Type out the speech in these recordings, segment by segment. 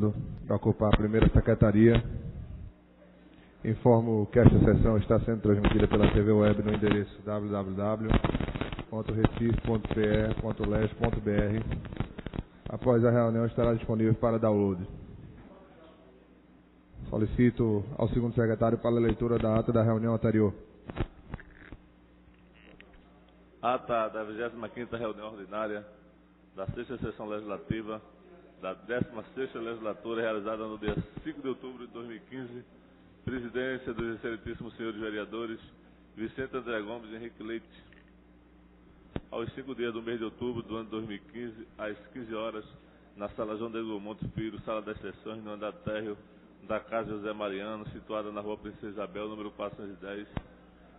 solicitando para ocupar a primeira secretaria. Informo que esta sessão está sendo transmitida pela TV Web no endereço www.recife.pe.leg.br. Após a reunião estará disponível para download. Solicito ao segundo secretário para a leitura da ata da reunião anterior. Ata da 25ª reunião ordinária da 6ª sessão legislativa da 16ª legislatura, realizada no dia 5 de outubro de 2015, presidência dos excelentíssimos senhores vereadores Vicente André Gomes e Henrique Leite. Aos 5 dias do mês de outubro do ano 2015, às 15 horas, na sala João de Monte Filho, sala das sessões, no andar térreo da Casa José Mariano, situada na rua Princesa Isabel, número 410,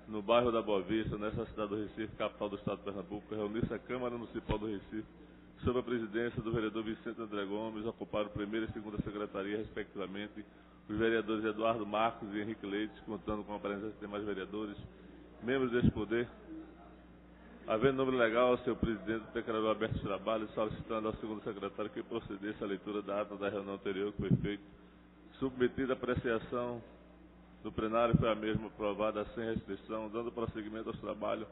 no bairro da Boa Vista, nessa cidade do Recife, capital do estado de Pernambuco, reuniu-se a Câmara Municipal do Recife, sob a presidência do vereador Vicente André Gomes, ocuparam primeira e segunda secretaria, respectivamente, os vereadores Eduardo Marcos e Henrique Leite, contando com a presença de demais vereadores, membros deste poder. Havendo número legal, o senhor presidente declarou aberto os trabalhos, solicitando ao segundo secretário que procedesse à leitura da ata da reunião anterior que foi feita. Submetida à apreciação do plenário, foi a mesma aprovada sem restrição. Dando prosseguimento aos trabalhos,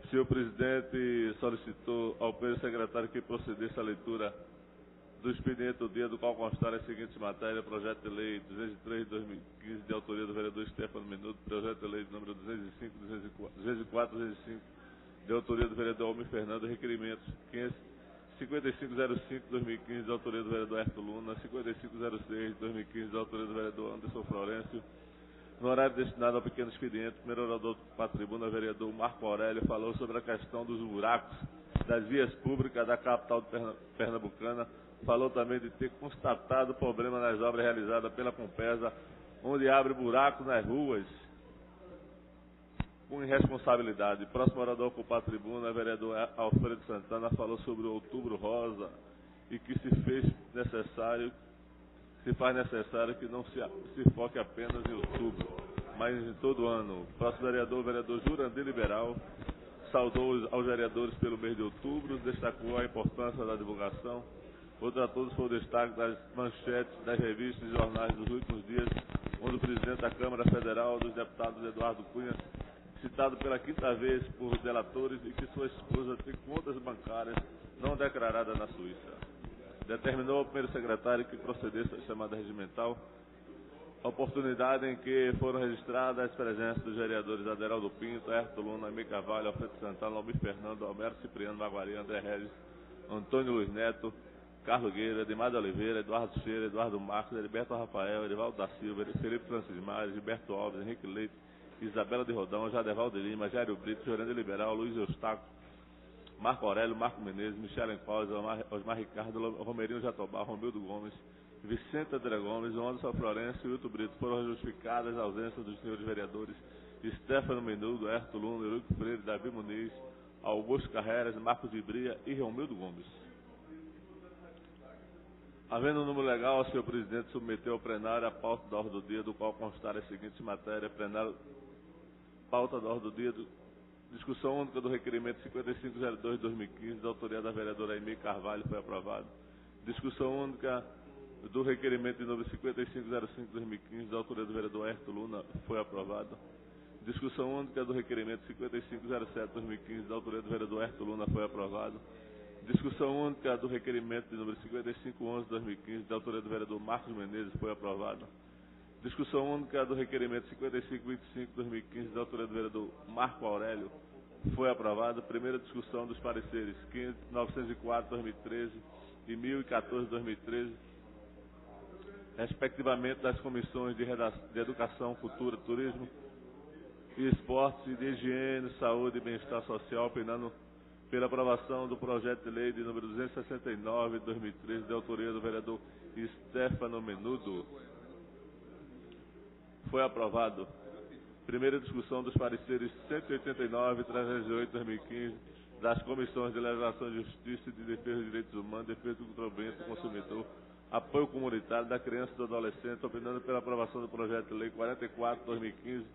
o senhor presidente solicitou ao primeiro secretário que procedesse à leitura do expediente do dia, do qual constar as seguintes matérias: projeto de lei 203 de 2015, de autoria do vereador Stefano Menudo; projeto de lei de número 205, 204, 205, de autoria do vereador Almir Fernando; requerimentos 5505 de 2015, de autoria do vereador Herto Luna; 5506 de 2015, de autoria do vereador Anderson Florencio. No horário destinado ao pequeno expediente, o primeiro orador para a tribuna, o vereador Marco Aurélio, falou sobre a questão dos buracos das vias públicas da capital pernambucana. Falou também de ter constatado problema nas obras realizadas pela Compesa, onde abre buracos nas ruas com irresponsabilidade. Próximo orador a ocupar a tribuna, o vereador Alfredo Santana, falou sobre o Outubro Rosa e que se faz necessário que não se foque apenas em outubro, mas em todo ano. Próximo vereador, o vereador Jurandir Liberal, saudou aos vereadores pelo mês de outubro, destacou a importância da divulgação. Outro a todos foi o destaque das manchetes das revistas e jornais dos últimos dias, onde o presidente da Câmara Federal dos Deputados, Eduardo Cunha, citado pela 5ª vez por delatores, e que sua esposa tem contas bancárias não declaradas na Suíça. Determinou ao primeiro secretário que procedesse à chamada regimental, oportunidade em que foram registradas as presenças dos vereadores Aderaldo Pinto, Herto Luna, Amir Carvalho, Alfredo Santana, Almir Fernando, Alberto Cipriano, Maguari, André Regis, Antônio Luiz Neto, Carlos Gueira, Edmar de Oliveira, Eduardo Cheira, Eduardo Marcos, Heriberto Rafael, Erivaldo da Silva, Felipe Francis Mares, Gilberto Alves, Henrique Leite, Isabela de Rodão, Jadeval de Lima, Jairo Brito, Joranda Liberal, Luiz Eustáquio, Marco Aurélio, Marco Menezes, Michel Encausa, Osmar Ricardo, Romerinho Jatobá, Romildo Gomes, Vicente André Gomes, Anderson Florencio e Hilton Brito. Foram justificadas a ausência dos senhores vereadores Stefano Menudo, Herto Luna, Eurico Freire, Davi Muniz, Augusto Carreras, Marcos de Bria e Romildo Gomes. Havendo um número legal, o senhor presidente submeteu ao plenário a pauta da ordem do dia, do qual constar as seguintes matérias. Plenário, pauta da ordem do dia, discussão única do requerimento 5502 de 2015, da autoria da vereadora Aimee Carvalho, foi aprovado. Discussão única do requerimento de número 5505 de 2015, da autoria do vereador Herto Luna, foi aprovado. Discussão única do requerimento 5507 de 2015, da autoria do vereador Herto Luna, foi aprovado. Discussão única do requerimento de número 5511 de 2015, da autoria do vereador Marcos Menezes, foi aprovado. Discussão única do requerimento 5525 de 2015, da autoria do vereador Marco Aurélio, foi aprovado. Primeira discussão dos pareceres 904 de 2013 e 1014 de 2013, respectivamente das comissões de Educação, Cultura, Turismo e Esportes, e de Higiene, Saúde e Bem-Estar Social, opinando pela aprovação do projeto de lei de número 269 de 2013, de autoria do vereador Stefano Menudo. Foi aprovado. Primeira discussão dos pareceres 189 e 308 de 2015, das comissões de Legislação, Justiça e de Defesa dos Direitos Humanos, Defesa do Contribuinte, do Consumidor, Apoio Comunitário da Criança e do Adolescente, opinando pela aprovação do projeto de lei 44 de 2015,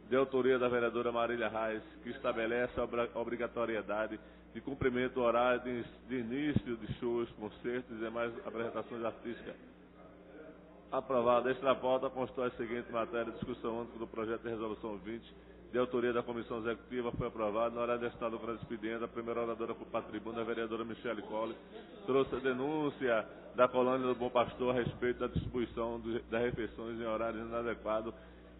de autoria da vereadora Marília Reis, que estabelece a obrigatoriedade de cumprimento do horário de início de shows, concertos e demais apresentações artísticas Aprovada esta pauta, constou a seguinte matéria: discussão única do projeto de resolução 20, de autoria da Comissão Executiva, foi aprovado. Na hora de estar no grande expediente, a primeira oradora para a tribuna, a vereadora Michele Colli, trouxe a denúncia da colônia do Bom Pastor a respeito da distribuição das refeições em horários inadequados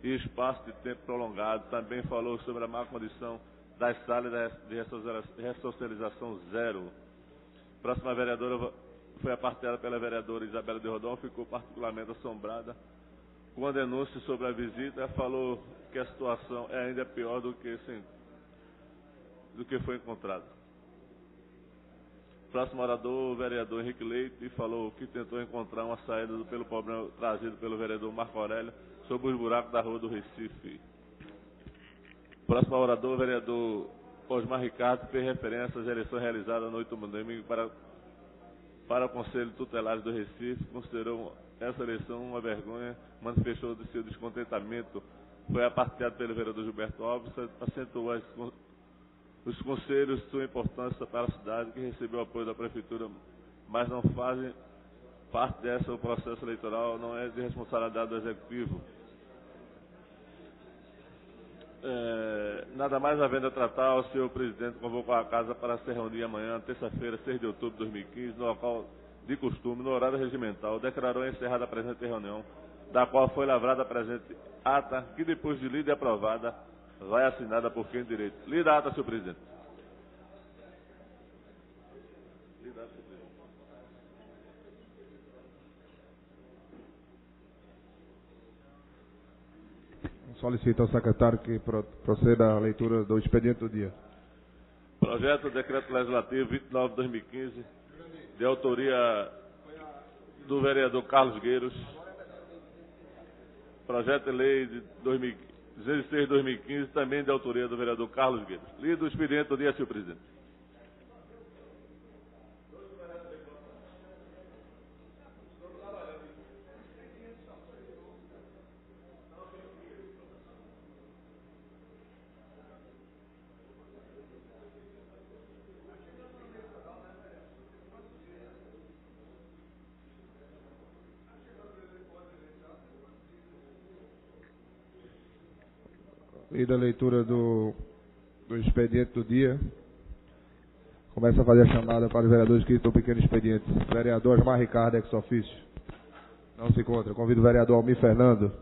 e espaço de tempo prolongado. Também falou sobre a má condição das salas de ressocialização zero. Próxima vereadora foi apartada pela vereadora Isabela de Rodão, ficou particularmente assombrada com a denúncia sobre a visita. Falou que a situação é ainda pior do que foi encontrado. Próximo orador, o vereador Henrique Leite, falou que tentou encontrar uma saída pelo problema trazido pelo vereador Marco Aurélio sobre os buracos da rua do Recife. Próximo orador, o vereador Osmar Ricardo, fez referência às eleições realizadas no 8º domingo para o Conselho Tutelar do Recife. Considerou essa eleição uma vergonha, manifestou de seu descontentamento. Foi apartado pelo vereador Gilberto Alves, acentuou os conselhos sua importância para a cidade, que recebeu o apoio da Prefeitura, mas não fazem parte dessa. O processo eleitoral não é de responsabilidade do Executivo. Nada mais havendo a tratar, o senhor presidente convocou a casa para se reunir amanhã, terça-feira, 6 de outubro de 2015, no local de costume, no horário regimental. Declarou encerrada a presente reunião, da qual foi lavrada a presente ata, que depois de lida e aprovada, vai assinada por quem direito. Lida a ata, senhor presidente. Lida a ata, senhor presidente. Solicito ao secretário que proceda à leitura do expediente do dia. Projeto Decreto Legislativo 29/2015, de autoria do vereador Carlos Gueiros. Projeto de lei de 16/2015, também de autoria do vereador Carlos Gueiros. Lido o expediente do dia, senhor presidente. Lida a leitura do expediente do dia. Começa a fazer a chamada para os vereadores que estão no pequeno expediente. Vereador Osmar Ricardo, ex-ofício. Não se encontra. Convido o vereador Almir Fernando.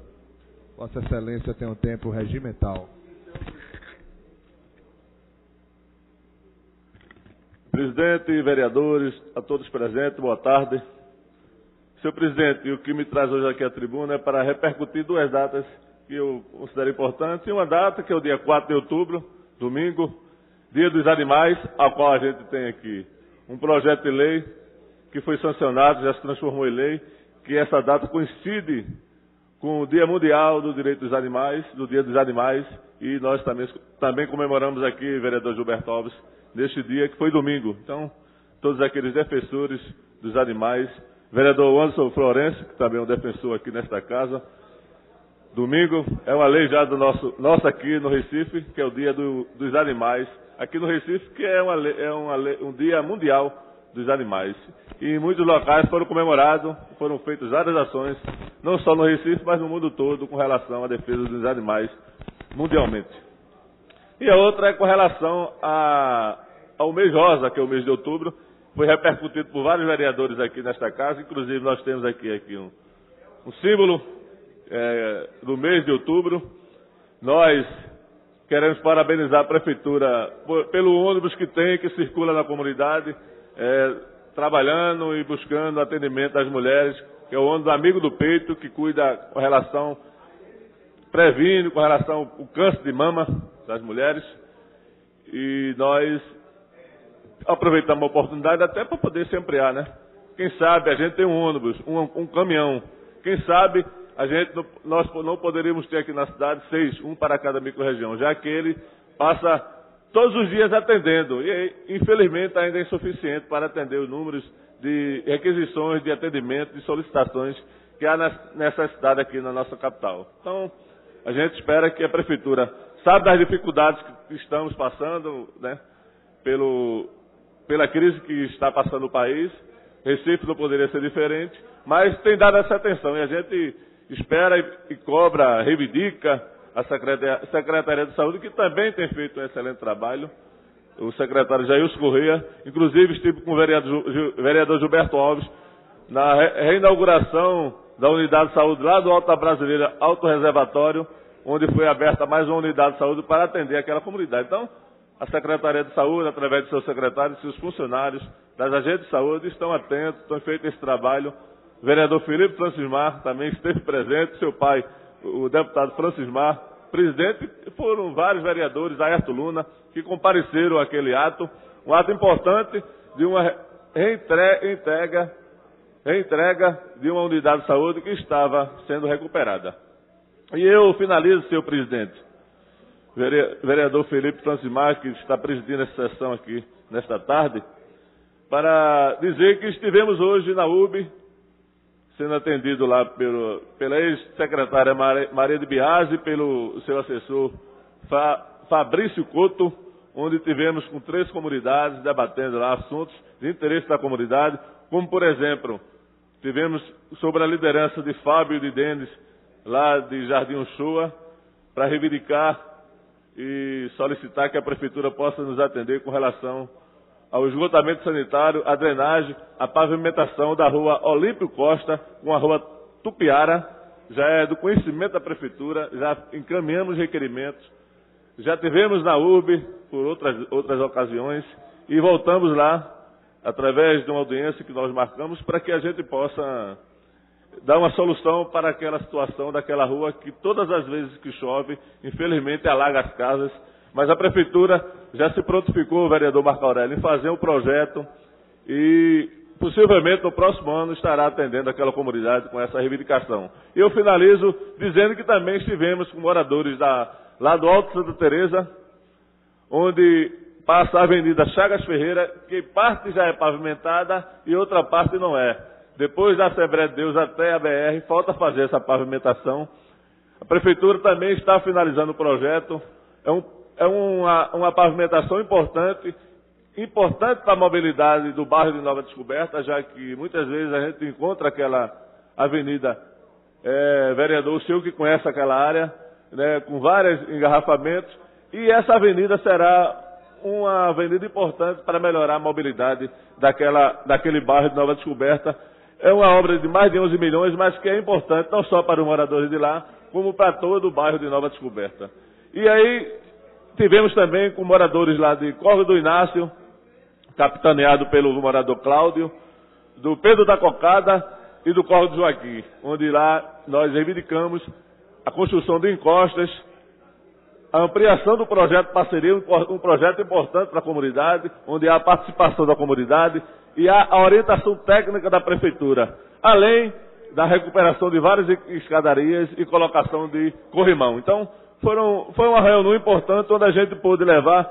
Vossa Excelência tem um tempo regimental. Presidente e vereadores, a todos presentes, boa tarde. Senhor presidente, o que me traz hoje aqui à tribuna é para repercutir duas datas que eu considero importantes. Uma data que é o dia 4 de outubro, domingo, Dia dos Animais, a qual a gente tem aqui um projeto de lei que foi sancionado, já se transformou em lei, que essa data coincide com o Dia Mundial do Direito dos Animais, do Dia dos Animais, e nós também comemoramos aqui, vereador Gilberto Alves, neste dia, que foi domingo. Então, todos aqueles defensores dos animais, vereador Anderson Florencio, que também é um defensor aqui nesta casa. Domingo é uma lei já do nosso aqui no Recife, que é o Dia dos Animais, aqui no Recife, que é um Dia Mundial dos Animais. E em muitos locais foram comemorados, foram feitas várias ações, não só no Recife, mas no mundo todo, com relação à defesa dos animais mundialmente. E a outra é com relação ao mês rosa, que é o mês de outubro, foi repercutido por vários vereadores aqui nesta casa, inclusive nós temos aqui um símbolo do mês de outubro. Nós queremos parabenizar a Prefeitura pelo ônibus que circula na comunidade, trabalhando e buscando atendimento às mulheres, que é o ônibus Amigo do Peito, que cuida com relação, previne com relação ao câncer de mama das mulheres. E nós aproveitamos a oportunidade até para poder se ampliar, né? Quem sabe a gente tem um ônibus, um caminhão. Quem sabe nós não poderíamos ter aqui na cidade 6, um para cada microrregião, já que ele passa todos os dias atendendo. E, infelizmente, ainda é insuficiente para atender os números de requisições, de atendimento, de solicitações que há nessa cidade aqui na nossa capital. Então, a gente espera que a Prefeitura sabe das dificuldades que estamos passando, né, pela crise que está passando o país. Recife não poderia ser diferente, mas tem dado essa atenção e a gente espera e cobra, reivindica a Secretaria de Saúde, que também tem feito um excelente trabalho. O secretário Jailson Correia, inclusive estive com o vereador Gilberto Alves na reinauguração da unidade de saúde lá do Alto da Brasileira, Alto Reservatório, onde foi aberta mais uma unidade de saúde para atender aquela comunidade. Então, a Secretaria de Saúde, através de seus secretários, seus funcionários, das agentes de saúde, estão atentos, estão feito esse trabalho. O vereador Felipe Francismar também esteve presente, seu pai, o deputado Francismar, presidente, foram vários vereadores, Aerto Luna, que compareceram àquele ato, um ato importante de uma reentrega de uma unidade de saúde que estava sendo recuperada. E eu finalizo, senhor presidente, vereador Felipe Francismar, que está presidindo essa sessão aqui nesta tarde, para dizer que estivemos hoje na UB, sendo atendido lá pela ex-secretária Maria de Biasi e pelo seu assessor Fabrício Couto, onde tivemos com 3 comunidades debatendo lá assuntos de interesse da comunidade, como, por exemplo, tivemos sobre a liderança de Fábio e de Denis, lá de Jardim Uchoa, para reivindicar e solicitar que a Prefeitura possa nos atender com relação ao esgotamento sanitário, a drenagem, a pavimentação da rua Olímpio Costa com a rua Tupiara, já é do conhecimento da Prefeitura, já encaminhamos requerimentos, já tivemos na UB por outras ocasiões e voltamos lá através de uma audiência que nós marcamos para que a gente possa dar uma solução para aquela situação daquela rua que todas as vezes que chove, infelizmente alaga as casas, mas a Prefeitura já se prontificou, o vereador Marco Aurélio, em fazer um projeto e possivelmente no próximo ano estará atendendo aquela comunidade com essa reivindicação. E eu finalizo dizendo que também estivemos com moradores lá do Alto Santa Teresa, onde passa a Avenida Chagas Ferreira, que parte já é pavimentada e outra parte não é. Depois da Assembleia de Deus até a BR, falta fazer essa pavimentação. A Prefeitura também está finalizando o projeto. É uma pavimentação importante para a mobilidade do bairro de Nova Descoberta, já que muitas vezes a gente encontra aquela avenida, vereador, o senhor que conhece aquela área, né, com vários engarrafamentos, e essa avenida será uma avenida importante para melhorar a mobilidade daquele bairro de Nova Descoberta. É uma obra de mais de 11 milhões, mas que é importante não só para os moradores de lá, como para todo o bairro de Nova Descoberta. E aí tivemos também com moradores lá de Córrego do Inácio, capitaneado pelo morador Cláudio, do Pedro da Cocada e do Córrego do Joaquim, onde lá nós reivindicamos a construção de encostas, a ampliação do projeto de parceria, um projeto importante para a comunidade, onde há a participação da comunidade e há a orientação técnica da Prefeitura, além da recuperação de várias escadarias e colocação de corrimão. Então, foi uma reunião importante onde a gente pôde levar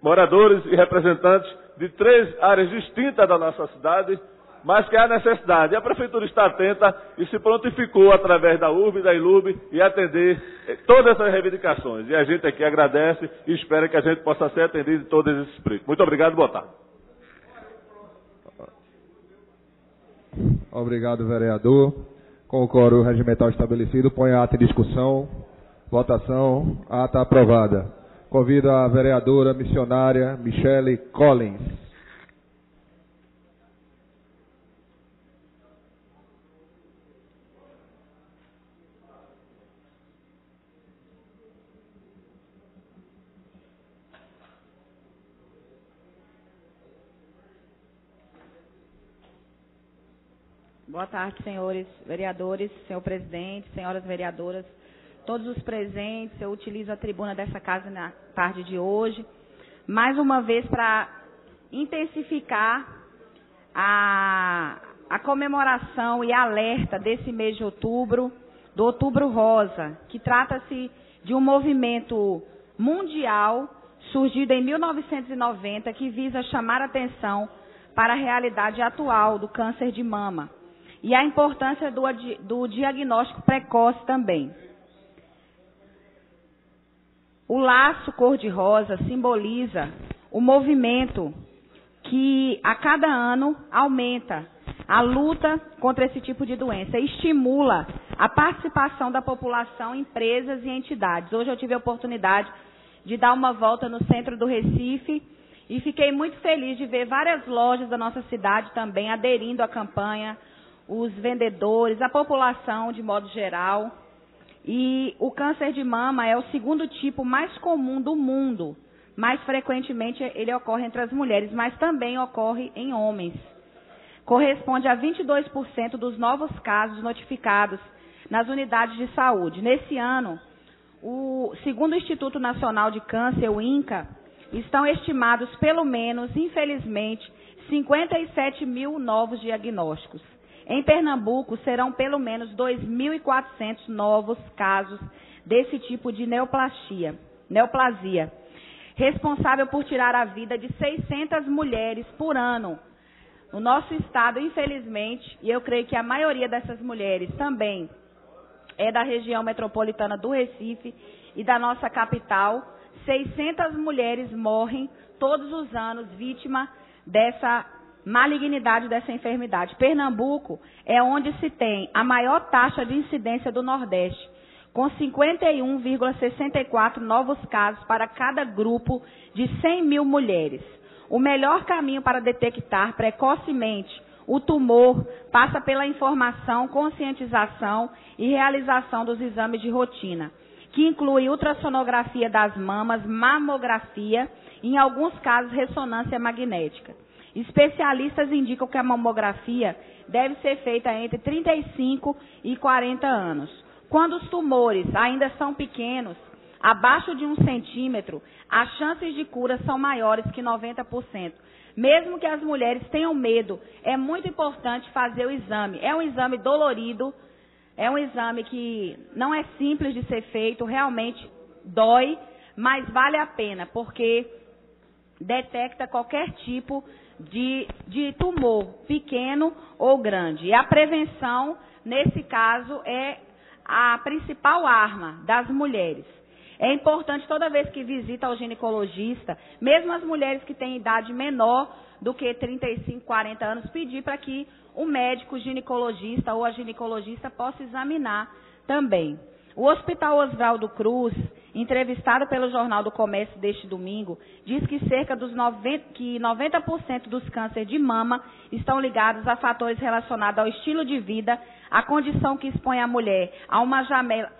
moradores e representantes de 3 áreas distintas da nossa cidade, mas que há necessidade. E a Prefeitura está atenta e se prontificou através da URB e da ILUB e atender todas essas reivindicações. E a gente aqui agradece e espera que a gente possa ser atendido em todos esses pleitos. Muito obrigado e boa tarde. Obrigado, vereador. Com o quórum regimental estabelecido, põe a ata em discussão. Votação, ata aprovada. Convido a vereadora missionária Michele Collins. Boa tarde, senhores vereadores, senhor presidente, senhoras vereadoras, todos os presentes. Eu utilizo a tribuna dessa casa na tarde de hoje, mais uma vez para intensificar a comemoração e alerta desse mês de outubro, do Outubro Rosa, que trata-se de um movimento mundial surgido em 1990 que visa chamar atenção para a realidade atual do câncer de mama e a importância do diagnóstico precoce também. O laço cor-de-rosa simboliza o movimento que a cada ano aumenta a luta contra esse tipo de doença, estimula a participação da população, empresas e entidades. Hoje eu tive a oportunidade de dar uma volta no centro do Recife e fiquei muito feliz de ver várias lojas da nossa cidade também aderindo à campanha, os vendedores, a população de modo geral. E o câncer de mama é o segundo tipo mais comum do mundo. Mais frequentemente ele ocorre entre as mulheres, mas também ocorre em homens. Corresponde a 22% dos novos casos notificados nas unidades de saúde. Nesse ano, segundo o Instituto Nacional de Câncer, o INCA, estão estimados pelo menos, infelizmente, 57 mil novos diagnósticos. Em Pernambuco, serão pelo menos 2.400 novos casos desse tipo de neoplasia, responsável por tirar a vida de 600 mulheres por ano. No nosso estado, infelizmente, e eu creio que a maioria dessas mulheres também é da região metropolitana do Recife e da nossa capital, 600 mulheres morrem todos os anos vítima dessa malignidade dessa enfermidade. Pernambuco é onde se tem a maior taxa de incidência do Nordeste, com 51,64 novos casos para cada grupo de 100 mil mulheres. O melhor caminho para detectar precocemente o tumor passa pela informação, conscientização e realização dos exames de rotina, que inclui ultrassonografia das mamas, mamografia e, em alguns casos, ressonância magnética. Especialistas indicam que a mamografia deve ser feita entre 35 e 40 anos. Quando os tumores ainda são pequenos, abaixo de 1 centímetro, as chances de cura são maiores que 90%. Mesmo que as mulheres tenham medo, é muito importante fazer o exame. É um exame dolorido, é um exame que não é simples de ser feito, realmente dói, mas vale a pena, porque detecta qualquer tipo de tumor, pequeno ou grande. E a prevenção, nesse caso, é a principal arma das mulheres. É importante, toda vez que visita o ginecologista, mesmo as mulheres que têm idade menor do que 35, 40 anos, pedir para que o médico ginecologista ou a ginecologista possa examinar também. O Hospital Oswaldo Cruz, entrevistado pelo Jornal do Comércio deste domingo, diz que cerca dos 90% dos cânceres de mama estão ligados a fatores relacionados ao estilo de vida, a condição que expõe a mulher a uma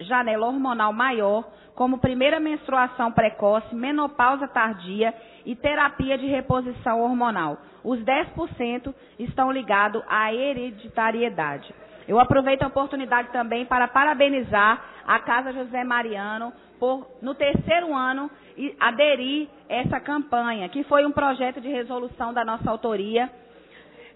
janela hormonal maior, como primeira menstruação precoce, menopausa tardia e terapia de reposição hormonal. Os 10% estão ligados à hereditariedade. Eu aproveito a oportunidade também para parabenizar a Casa José Mariano por, no 3º ano, aderir a essa campanha, que foi um projeto de resolução da nossa autoria,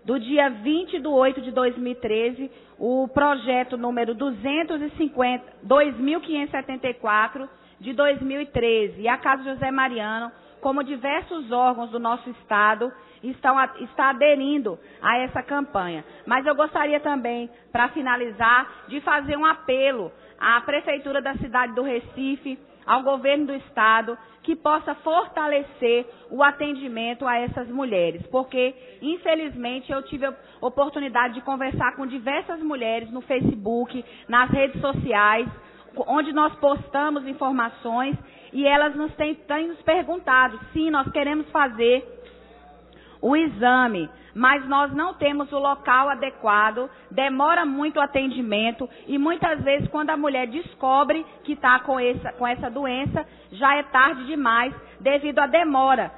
do dia 20 de 8 de 2013, o projeto número 2574 de 2013. E a Casa José Mariano, como diversos órgãos do nosso Estado, está aderindo a essa campanha. Mas eu gostaria também, para finalizar, de fazer um apelo à Prefeitura da cidade do Recife, ao governo do Estado, que possa fortalecer o atendimento a essas mulheres. Porque, infelizmente, eu tive a oportunidade de conversar com diversas mulheres no Facebook, nas redes sociais, onde nós postamos informações, e elas têm nos perguntado, sim, nós queremos fazer o exame, mas nós não temos o local adequado, demora muito o atendimento e muitas vezes quando a mulher descobre que está com essa doença, já é tarde demais devido à demora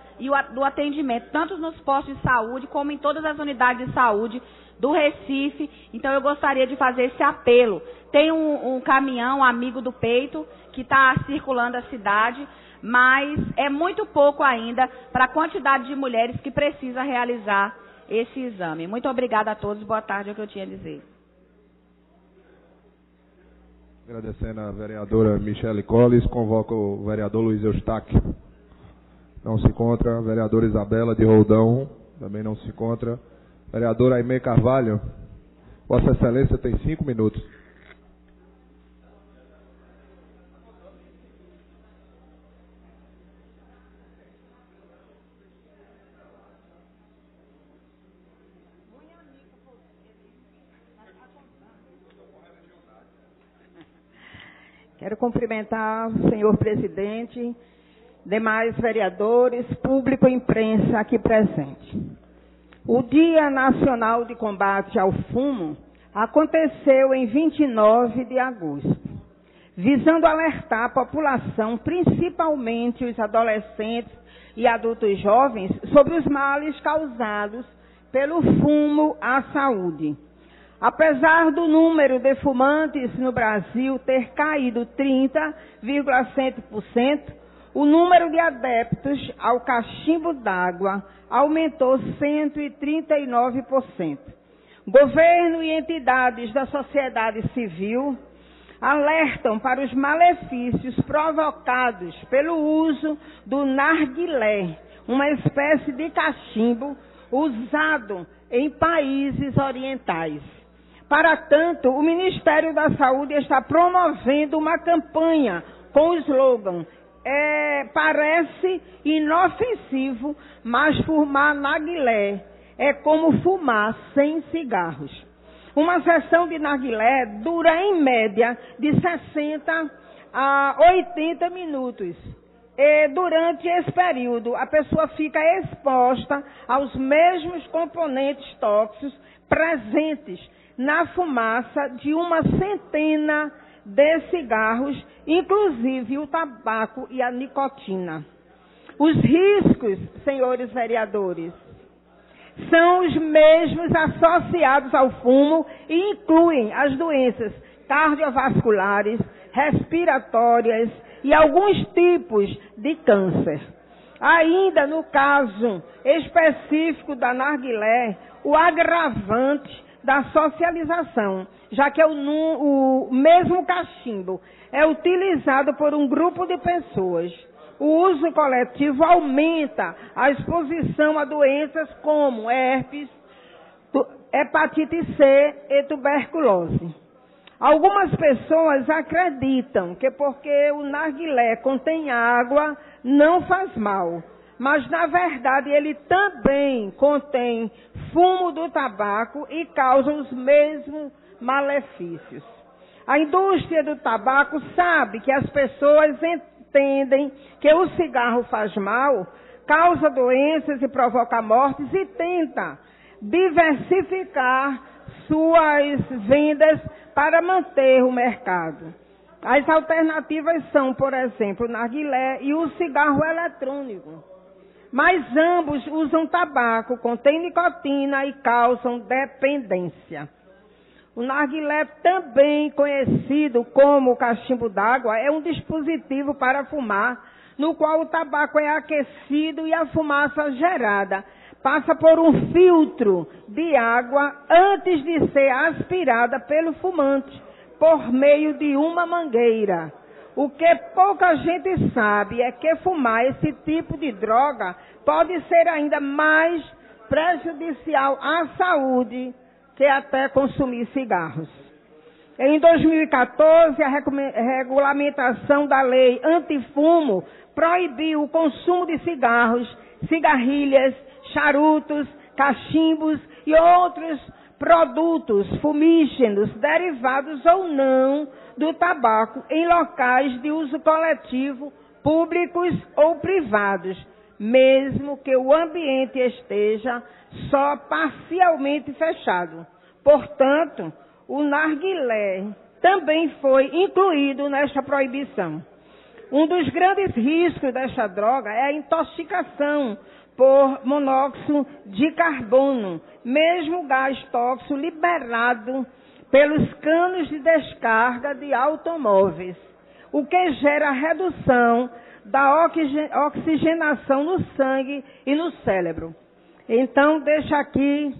do atendimento, tanto nos postos de saúde como em todas as unidades de saúde do Recife. Então eu gostaria de fazer esse apelo. Tem um caminhão amigo do peito que está circulando a cidade, mas é muito pouco ainda para a quantidade de mulheres que precisa realizar esse exame. Muito obrigada a todos, boa tarde, é o que eu tinha a dizer. Agradecendo a vereadora Michele Colles, convoco o vereador Luiz Eustáquio. Não se encontra. A vereadora Isabela de Roldão, também não se encontra. Vereadora Aimee Carvalho, Vossa Excelência tem 5 minutos. Quero cumprimentar o senhor presidente, demais vereadores, público e imprensa aqui presente. O Dia Nacional de Combate ao Fumo aconteceu em 29 de agosto, visando alertar a população, principalmente os adolescentes e adultos jovens, sobre os males causados pelo fumo à saúde. Apesar do número de fumantes no Brasil ter caído 30,7%, o número de adeptos ao cachimbo d'água aumentou 139%. Governo e entidades da sociedade civil alertam para os malefícios provocados pelo uso do narguilé, uma espécie de cachimbo usado em países orientais. Para tanto, o Ministério da Saúde está promovendo uma campanha com o slogan parece inofensivo, mas fumar narguilé é como fumar sem cigarros. Uma sessão de narguilé dura em média de 60 a 80 minutos. E durante esse período, a pessoa fica exposta aos mesmos componentes tóxicos presentes na fumaça de uma centena de cigarros, inclusive o tabaco e a nicotina. Os riscos, senhores vereadores, são os mesmos associados ao fumo e incluem as doenças cardiovasculares, respiratórias e alguns tipos de câncer. Ainda no caso específico da narguilé, o agravante da socialização, já que o mesmo cachimbo é utilizado por um grupo de pessoas. O uso coletivo aumenta a exposição a doenças como herpes, hepatite C e tuberculose. Algumas pessoas acreditam que porque o narguilé contém água, não faz mal. Mas, na verdade, ele também contém fumo do tabaco e causa os mesmos malefícios. A indústria do tabaco sabe que as pessoas entendem que o cigarro faz mal, causa doenças e provoca mortes e tenta diversificar suas vendas para manter o mercado. As alternativas são, por exemplo, o narguilé e o cigarro eletrônico. Mas ambos usam tabaco, contém nicotina e causam dependência. O narguilé, também conhecido como cachimbo d'água, é um dispositivo para fumar, no qual o tabaco é aquecido e a fumaça gerada passa por um filtro de água antes de ser aspirada pelo fumante, por meio de uma mangueira. O que pouca gente sabe é que fumar esse tipo de droga pode ser ainda mais prejudicial à saúde que até consumir cigarros. Em 2014, a regulamentação da lei antifumo proibiu o consumo de cigarros, cigarrilhas, charutos, cachimbos e outros produtos fumígenos derivados ou não do tabaco em locais de uso coletivo, públicos ou privados, mesmo que o ambiente esteja só parcialmente fechado. Portanto, o narguilé também foi incluído nesta proibição. Um dos grandes riscos desta droga é a intoxicação por monóxido de carbono, mesmo gás tóxico liberado pelos canos de descarga de automóveis, o que gera redução da oxigenação no sangue e no cérebro. Então, deixo aqui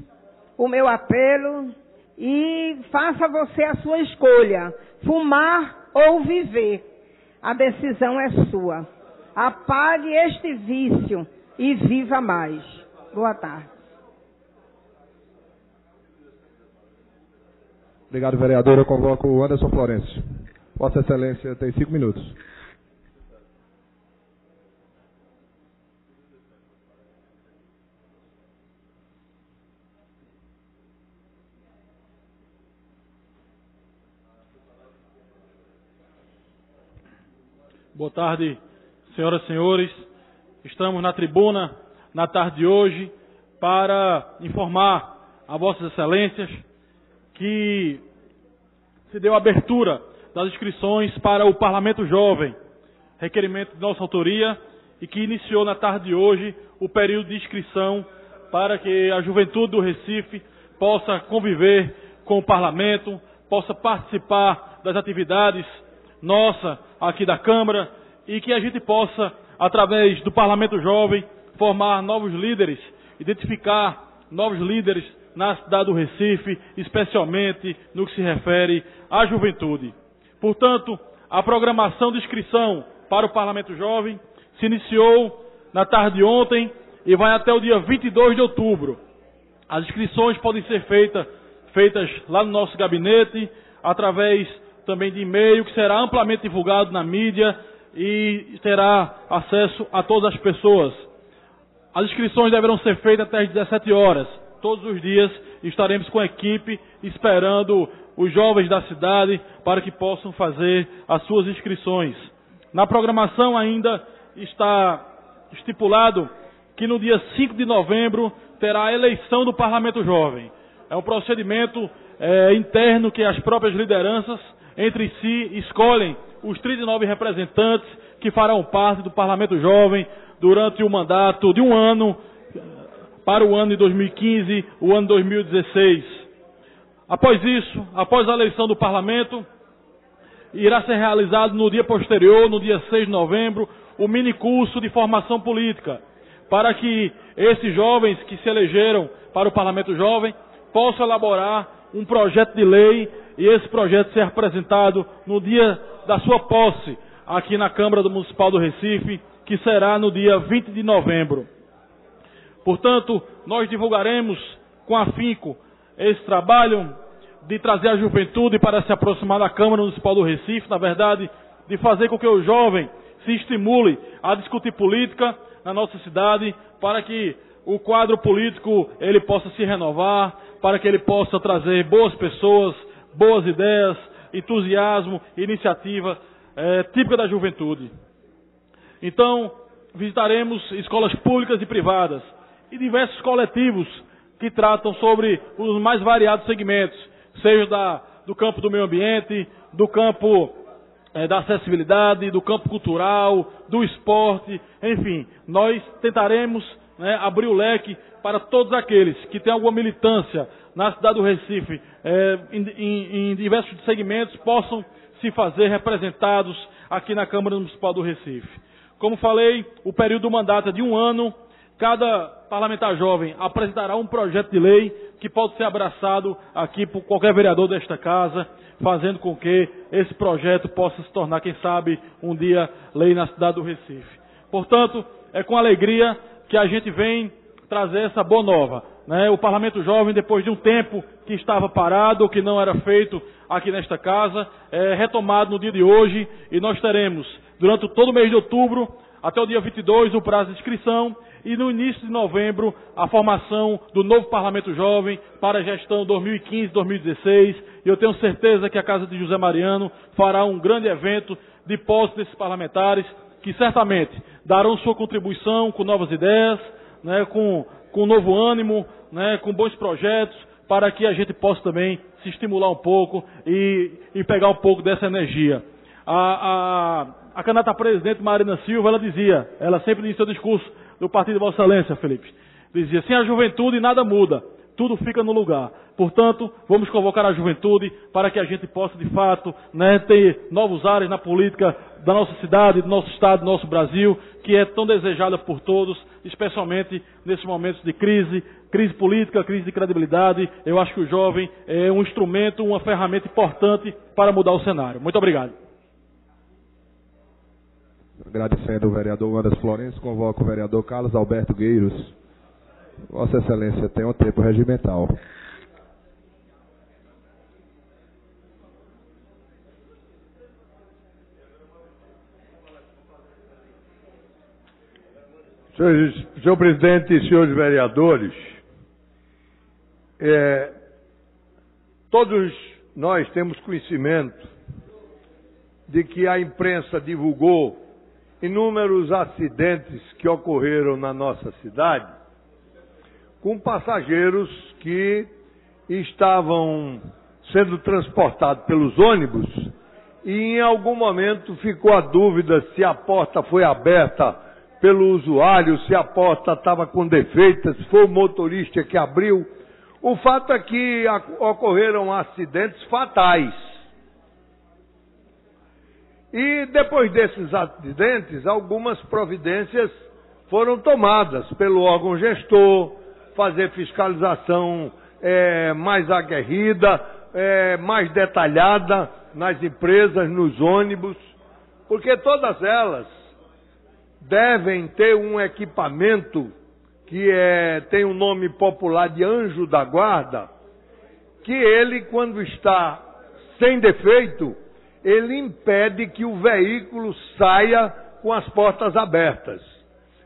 o meu apelo e faça você a sua escolha, fumar ou viver. A decisão é sua. Apague este vício e viva mais. Boa tarde. Obrigado, vereador. Eu convoco o Anderson Florencio. Vossa Excelência tem 5 minutos. Boa tarde, senhoras e senhores. Estamos na tribuna na tarde de hoje para informar a Vossas Excelências que se deu abertura das inscrições para o Parlamento Jovem, requerimento de nossa autoria, e que iniciou na tarde de hoje o período de inscrição para que a juventude do Recife possa conviver com o Parlamento, possa participar das atividades nossa aqui da Câmara e que a gente possa, através do Parlamento Jovem, formar novos líderes, identificar novos líderes na cidade do Recife, especialmente no que se refere à juventude. Portanto, a programação de inscrição para o Parlamento Jovem se iniciou na tarde de ontem e vai até o dia 22 de outubro. As inscrições podem ser feitas lá no nosso gabinete, através também de e-mail, que será amplamente divulgado na mídia e terá acesso a todas as pessoas. As inscrições deverão ser feitas até as 17 horas. Todos os dias estaremos com a equipe esperando os jovens da cidade para que possam fazer as suas inscrições. Na programação ainda está estipulado que no dia 5 de novembro terá a eleição do Parlamento Jovem. É um procedimento interno que as próprias lideranças entre si escolhem os 39 representantes que farão parte do Parlamento Jovem durante o mandato de um ano, para o ano de 2015, o ano 2016. Após isso, após a eleição do Parlamento, irá ser realizado no dia posterior, no dia 6 de novembro, o minicurso de formação política, para que esses jovens que se elegeram para o Parlamento Jovem possam elaborar um projeto de lei e esse projeto ser apresentado no dia da sua posse, aqui na Câmara Municipal do Recife, que será no dia 20 de novembro. Portanto, nós divulgaremos com afinco esse trabalho de trazer a juventude para se aproximar da Câmara Municipal do Recife, na verdade, de fazer com que o jovem se estimule a discutir política na nossa cidade, para que o quadro político ele possa se renovar, para que ele possa trazer boas pessoas, boas ideias, entusiasmo, iniciativa típica da juventude. Então, visitaremos escolas públicas e privadas e diversos coletivos que tratam sobre os mais variados segmentos, seja do campo do meio ambiente, do campo da acessibilidade, do campo cultural, do esporte, enfim, nós tentaremos abrir o leque para todos aqueles que têm alguma militância na cidade do Recife, em diversos segmentos, possam se fazer representados aqui na Câmara Municipal do Recife. Como falei, o período do mandato é de um ano. Cada parlamentar jovem apresentará um projeto de lei que pode ser abraçado aqui por qualquer vereador desta casa, fazendo com que esse projeto possa se tornar, quem sabe, um dia lei na cidade do Recife. Portanto, é com alegria que a gente vem trazer essa boa nova. O Parlamento Jovem, depois de um tempo que estava parado, que não era feito aqui nesta casa, é retomado no dia de hoje, e nós teremos, durante todo o mês de outubro, até o dia 22, o prazo de inscrição, e no início de novembro, a formação do novo Parlamento Jovem para a gestão 2015-2016, e eu tenho certeza que a Casa de José Mariano fará um grande evento de posse desses parlamentares, que certamente darão sua contribuição com novas ideias, com novo ânimo, com bons projetos, para que a gente possa também se estimular um pouco e pegar um pouco dessa energia. A candidata a presidente Marina Silva, ela sempre disse em seu discurso do Partido de Vossa Excelência, Felipe, dizia, sem a juventude nada muda, tudo fica no lugar. Portanto, vamos convocar a juventude para que a gente possa, de fato, ter novos ares na política da nossa cidade, do nosso estado, do nosso Brasil, que é tão desejada por todos, especialmente nesses momentos de crise política, crise de credibilidade. Eu acho que o jovem é um instrumento, uma ferramenta importante para mudar o cenário. Muito obrigado. Agradecendo o vereador Anderson Florencio, convoco o vereador Carlos Alberto Gueiros. Vossa Excelência tem um tempo regimental. Senhor presidente e senhores vereadores, todos nós temos conhecimento de que a imprensa divulgou inúmeros acidentes que ocorreram na nossa cidade com passageiros que estavam sendo transportados pelos ônibus e em algum momento ficou a dúvida se a porta foi aberta pelo usuário, se a porta estava com defeitos, se foi o motorista que abriu. O fato é que ocorreram acidentes fatais. E depois desses acidentes, algumas providências foram tomadas pelo órgão gestor, fazer fiscalização mais aguerrida, mais detalhada nas empresas, nos ônibus, porque todas elas devem ter um equipamento que tem um nome popular de anjo da guarda, que ele, quando está sem defeito, ele impede que o veículo saia com as portas abertas.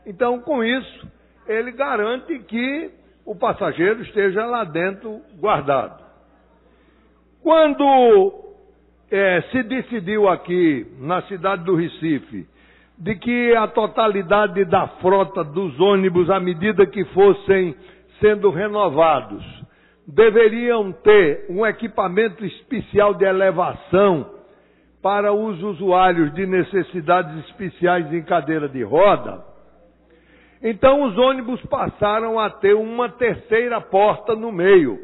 Então, com isso, ele garante que o passageiro esteja lá dentro guardado. Quando se decidiu aqui, na cidade do Recife, de que a totalidade da frota dos ônibus, à medida que fossem sendo renovados, deveriam ter um equipamento especial de elevação para os usuários de necessidades especiais em cadeira de roda, então os ônibus passaram a ter uma terceira porta no meio,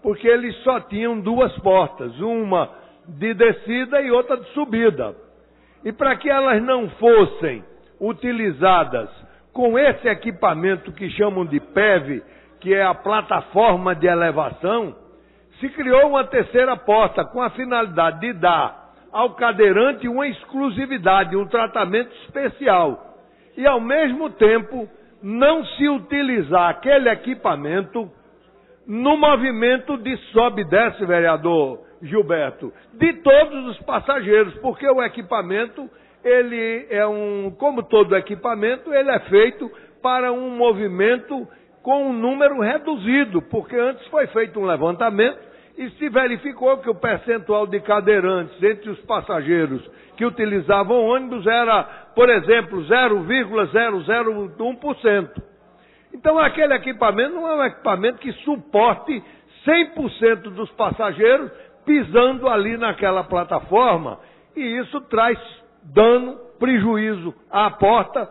porque eles só tinham duas portas, uma de descida e outra de subida. E para que elas não fossem utilizadas com esse equipamento que chamam de PEV, que é a plataforma de elevação, se criou uma terceira porta com a finalidade de dar ao cadeirante uma exclusividade, um tratamento especial. E, ao mesmo tempo, não se utilizar aquele equipamento no movimento de sobe e desce, vereador Gilberto, de todos os passageiros, porque o equipamento, ele como todo equipamento, ele é feito para um movimento com um número reduzido, porque antes foi feito um levantamento e se verificou que o percentual de cadeirantes entre os passageiros que utilizavam ônibus era, por exemplo, 0,001%. Então, aquele equipamento não é um equipamento que suporte 100% dos passageiros pisando ali naquela plataforma, e isso traz dano, prejuízo à porta,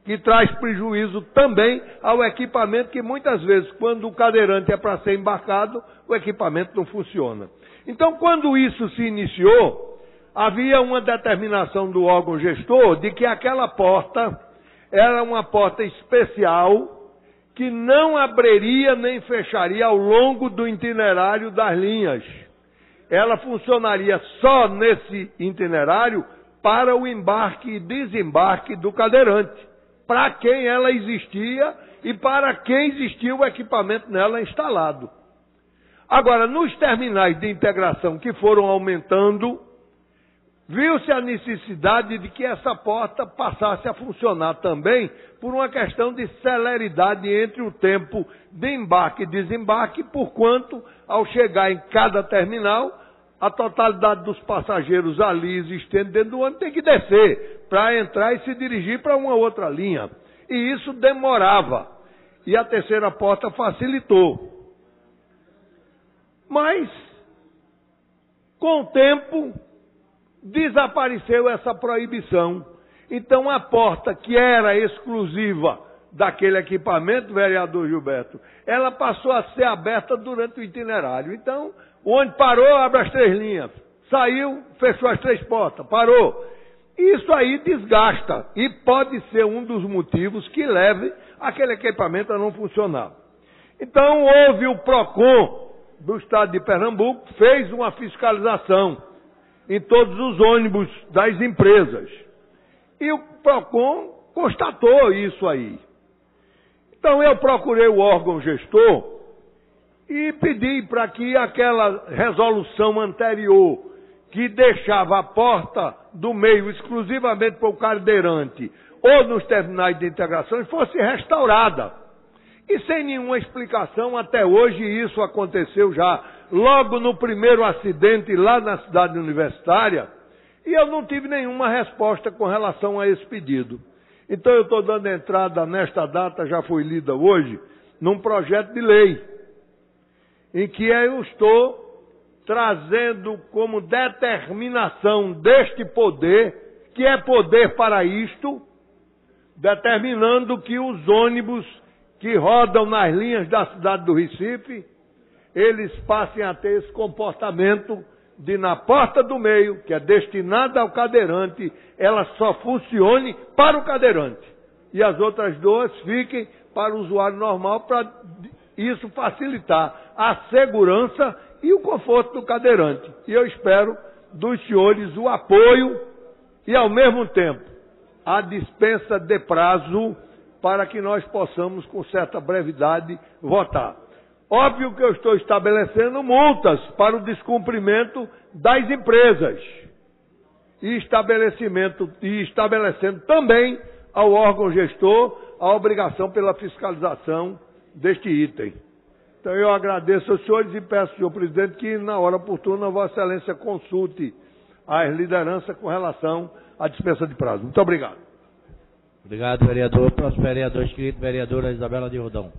que traz prejuízo também ao equipamento, que muitas vezes, quando o cadeirante é para ser embarcado, o equipamento não funciona. Então, quando isso se iniciou, havia uma determinação do órgão gestor de que aquela porta era uma porta especial, que não abriria nem fecharia ao longo do itinerário das linhas. Ela funcionaria só nesse itinerário para o embarque e desembarque do cadeirante, para quem ela existia e para quem existia o equipamento nela instalado. Agora, nos terminais de integração que foram aumentando, viu-se a necessidade de que essa porta passasse a funcionar também por uma questão de celeridade entre o tempo de embarque e desembarque, porquanto, ao chegar em cada terminal, a totalidade dos passageiros ali existentes dentro do ônibus tem que descer para entrar e se dirigir para uma outra linha. E isso demorava. E a terceira porta facilitou. Mas, com o tempo, desapareceu essa proibição. Então, a porta que era exclusiva daquele equipamento, vereador Gilberto, ela passou a ser aberta durante o itinerário. Então, onde parou, abre as três linhas. Saiu, fechou as três portas, parou. Isso aí desgasta e pode ser um dos motivos que leve aquele equipamento a não funcionar. Então, houve o PROCON do estado de Pernambuco, fez uma fiscalização em todos os ônibus das empresas. E o PROCON constatou isso aí. Então, eu procurei o órgão gestor e pedi para que aquela resolução anterior, que deixava a porta do meio exclusivamente para o cadeirante ou nos terminais de integração, fosse restaurada. E sem nenhuma explicação, até hoje isso aconteceu já logo no primeiro acidente lá na cidade universitária, E eu não tive nenhuma resposta com relação a esse pedido. Então eu estou dando entrada nesta data, já foi lida hoje, num projeto de lei, em que eu estou trazendo como determinação deste poder, que é poder para isto, determinando que os ônibus que rodam nas linhas da cidade do Recife, eles passem a ter esse comportamento de, na porta do meio, que é destinada ao cadeirante, ela só funcione para o cadeirante. E as outras duas fiquem para o usuário normal, para isso facilitar a segurança e o conforto do cadeirante. E eu espero dos senhores o apoio e, ao mesmo tempo, a dispensa de prazo para que nós possamos, com certa brevidade, votar. Óbvio que eu estou estabelecendo multas para o descumprimento das empresas e estabelecendo também ao órgão gestor a obrigação pela fiscalização deste item. Então eu agradeço aos senhores e peço, senhor presidente, que na hora oportuna Vossa Excelência consulte as lideranças com relação à dispensa de prazo. Muito obrigado. Obrigado, vereador. Próximo vereador inscrito, vereadora Isabela de Rodão.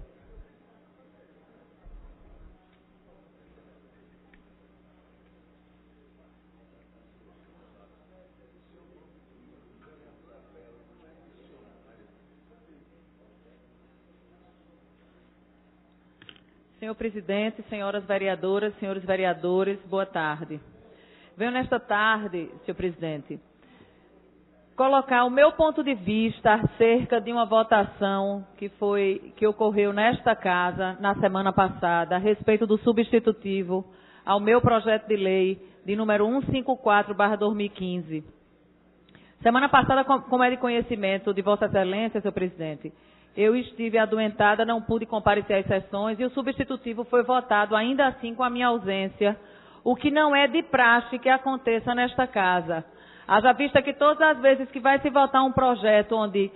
Senhor presidente, senhoras vereadoras, senhores vereadores, boa tarde. Venho nesta tarde, senhor presidente, colocar o meu ponto de vista acerca de uma votação que ocorreu nesta casa na semana passada a respeito do substitutivo ao meu projeto de lei de número 154/2015. Semana passada, como é de conhecimento de Vossa Excelência, senhor presidente, eu estive adoentada, não pude comparecer às sessões e o substitutivo foi votado ainda assim com a minha ausência, o que não é de praxe que aconteça nesta casa. Haja vista que todas as vezes que vai se votar um projeto onde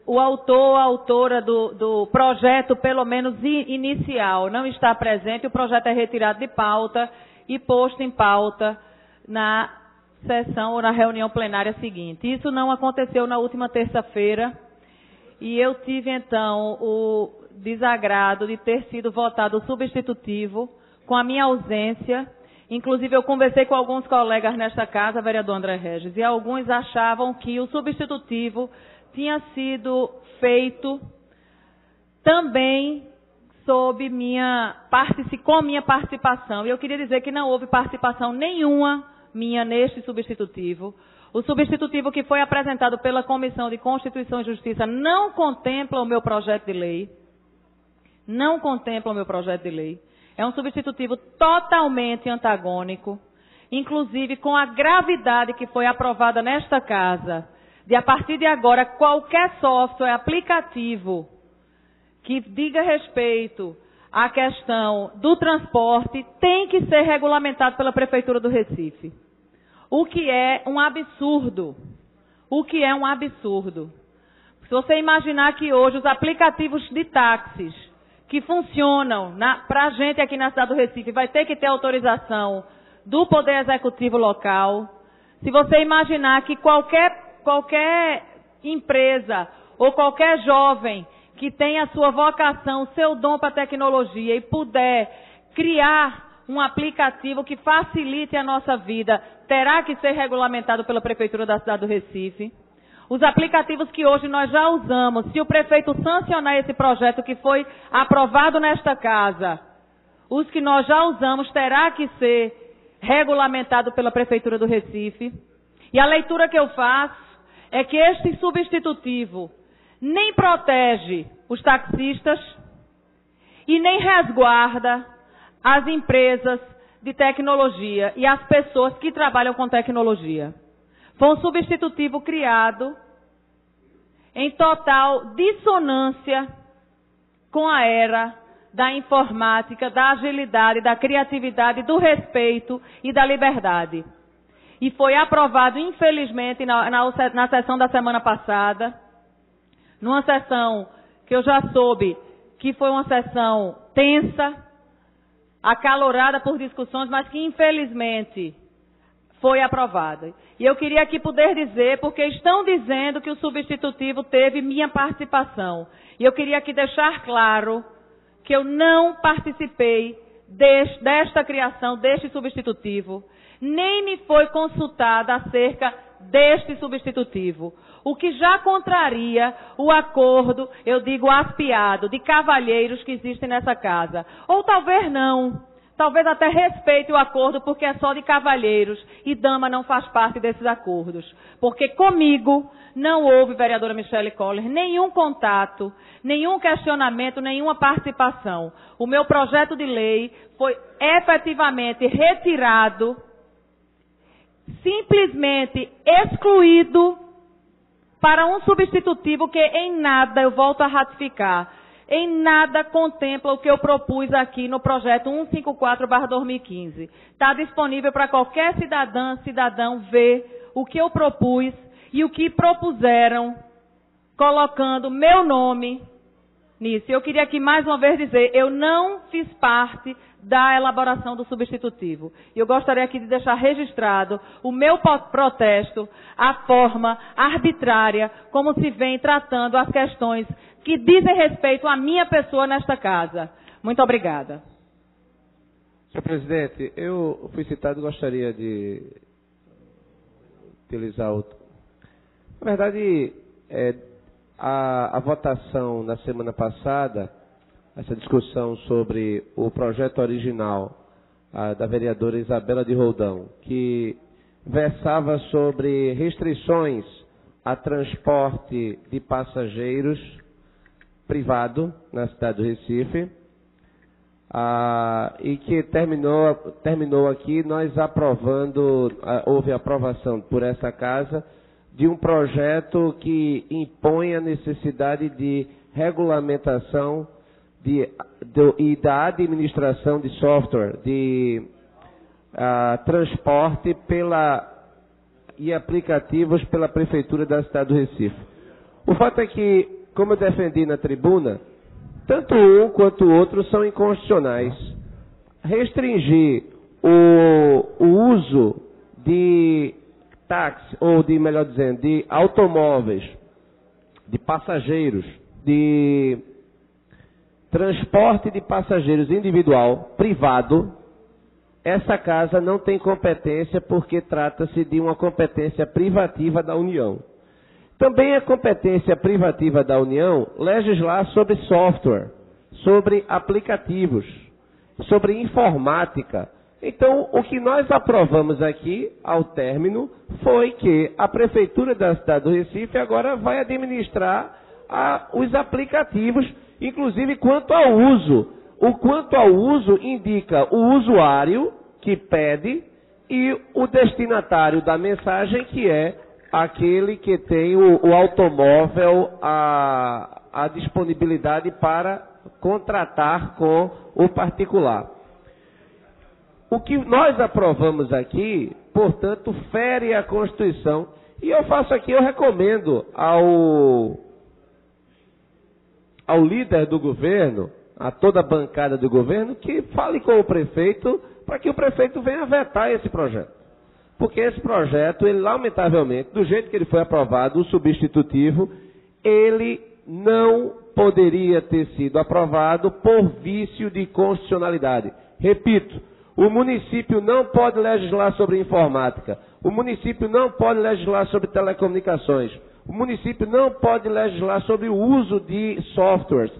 o autor ou a autora do projeto, pelo menos inicial, não está presente, o projeto é retirado de pauta e posto em pauta na sessão ou na reunião plenária seguinte. Isso não aconteceu na última terça-feira. E eu tive, então, o desagrado de ter sido votado o substitutivo com a minha ausência. Inclusive, eu conversei com alguns colegas nesta casa, vereador André Regis, e alguns achavam que o substitutivo tinha sido feito também com minha participação. E eu queria dizer que não houve participação nenhuma minha neste substitutivo. O substitutivo que foi apresentado pela Comissão de Constituição e Justiça não contempla o meu projeto de lei. Não contempla o meu projeto de lei. É um substitutivo totalmente antagônico, inclusive com a gravidade que foi aprovada nesta casa, de a partir de agora qualquer software, aplicativo, que diga respeito à questão do transporte, tem que ser regulamentado pela Prefeitura do Recife. O que é um absurdo. O que é um absurdo. Se você imaginar que hoje os aplicativos de táxis que funcionam para a gente aqui na cidade do Recife vai ter que ter autorização do Poder Executivo local. Se você imaginar que qualquer empresa ou qualquer jovem que tenha a sua vocação, seu dom para a tecnologia e puder criar um aplicativo que facilite a nossa vida, terá que ser regulamentado pela Prefeitura da cidade do Recife. Os aplicativos que hoje nós já usamos, se o prefeito sancionar esse projeto que foi aprovado nesta casa, os que nós já usamos terá que ser regulamentado pela Prefeitura do Recife. E a leitura que eu faço é que este substitutivo nem protege os taxistas e nem resguarda as empresas de tecnologia e as pessoas que trabalham com tecnologia. Foi um substitutivo criado em total dissonância com a era da informática, da agilidade, da criatividade, do respeito e da liberdade. E foi aprovado, infelizmente, na sessão da semana passada, numa sessão que eu já soube que foi uma sessão tensa, acalorada por discussões, mas que infelizmente foi aprovada. E eu queria aqui poder dizer, porque estão dizendo que o substitutivo teve minha participação. E eu queria aqui deixar claro que eu não participei desta criação, deste substitutivo, nem me foi consultada acerca deste substitutivo, o que já contraria o acordo, eu digo aspiado, de cavalheiros que existem nessa casa. Ou talvez não, talvez até respeite o acordo porque é só de cavalheiros e dama não faz parte desses acordos. Porque comigo não houve, vereadora Michele Coller, nenhum contato, nenhum questionamento, nenhuma participação. O meu projeto de lei foi efetivamente retirado, simplesmente excluído para um substitutivo que em nada, eu volto a ratificar, em nada contempla o que eu propus aqui no projeto 154/2015. Está disponível para qualquer cidadão ver o que eu propus e o que propuseram, colocando meu nome nisso. Eu queria aqui mais uma vez dizer, eu não fiz parte da elaboração do substitutivo. E eu gostaria aqui de deixar registrado o meu protesto à forma arbitrária como se vem tratando as questões que dizem respeito à minha pessoa nesta casa. Muito obrigada. Senhor presidente, eu fui citado e gostaria de utilizar outro. Na verdade, a votação na semana passada, essa discussão sobre o projeto original da vereadora Isabela de Roldão, que versava sobre restrições a transporte de passageiros privado na cidade do Recife, e que terminou aqui nós aprovando, houve aprovação por essa casa de um projeto que impõe a necessidade de regulamentação e da administração de software, de transporte e aplicativos pela Prefeitura da cidade do Recife. O fato é que, como eu defendi na tribuna, tanto um quanto o outro são inconstitucionais. Restringir o uso de táxi, ou melhor dizendo, de automóveis, de passageiros, de transporte de passageiros individual, privado, essa casa não tem competência porque trata-se de uma competência privativa da União. Também é competência privativa da União legislar sobre software, sobre aplicativos, sobre informática. Então, o que nós aprovamos aqui, ao término, foi que a Prefeitura da cidade do Recife agora vai administrar os aplicativos, inclusive quanto ao uso. O quanto ao uso indica o usuário que pede e o destinatário da mensagem, que é aquele que tem o automóvel a disponibilidade para contratar com o particular. O que nós aprovamos aqui, portanto, fere a Constituição. E eu recomendo ao líder do governo, a toda a bancada do governo, que fale com o prefeito para que o prefeito venha vetar esse projeto. Porque esse projeto, ele lamentavelmente, do jeito que ele foi aprovado, o substitutivo, ele não poderia ter sido aprovado por vício de constitucionalidade. Repito, o município não pode legislar sobre informática, o município não pode legislar sobre telecomunicações, o município não pode legislar sobre o uso de softwares,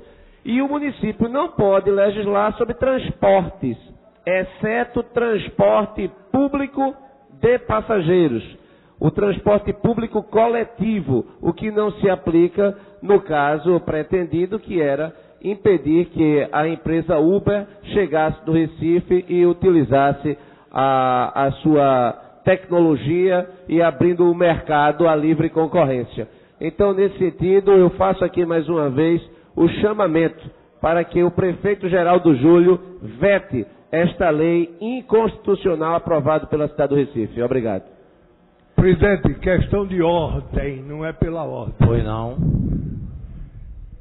e o município não pode legislar sobre transportes, exceto transporte público de passageiros, o transporte público coletivo, o que não se aplica no caso pretendido, que era impedir que a empresa Uber chegasse do Recife e utilizasse a sua tecnologia e abrindo o mercado à livre concorrência. Então, nesse sentido, eu faço aqui mais uma vez o chamamento para que o prefeito Geraldo Júlio vete esta lei inconstitucional aprovada pela cidade do Recife. Obrigado. Presidente, questão de ordem, não é pela ordem. Pois não.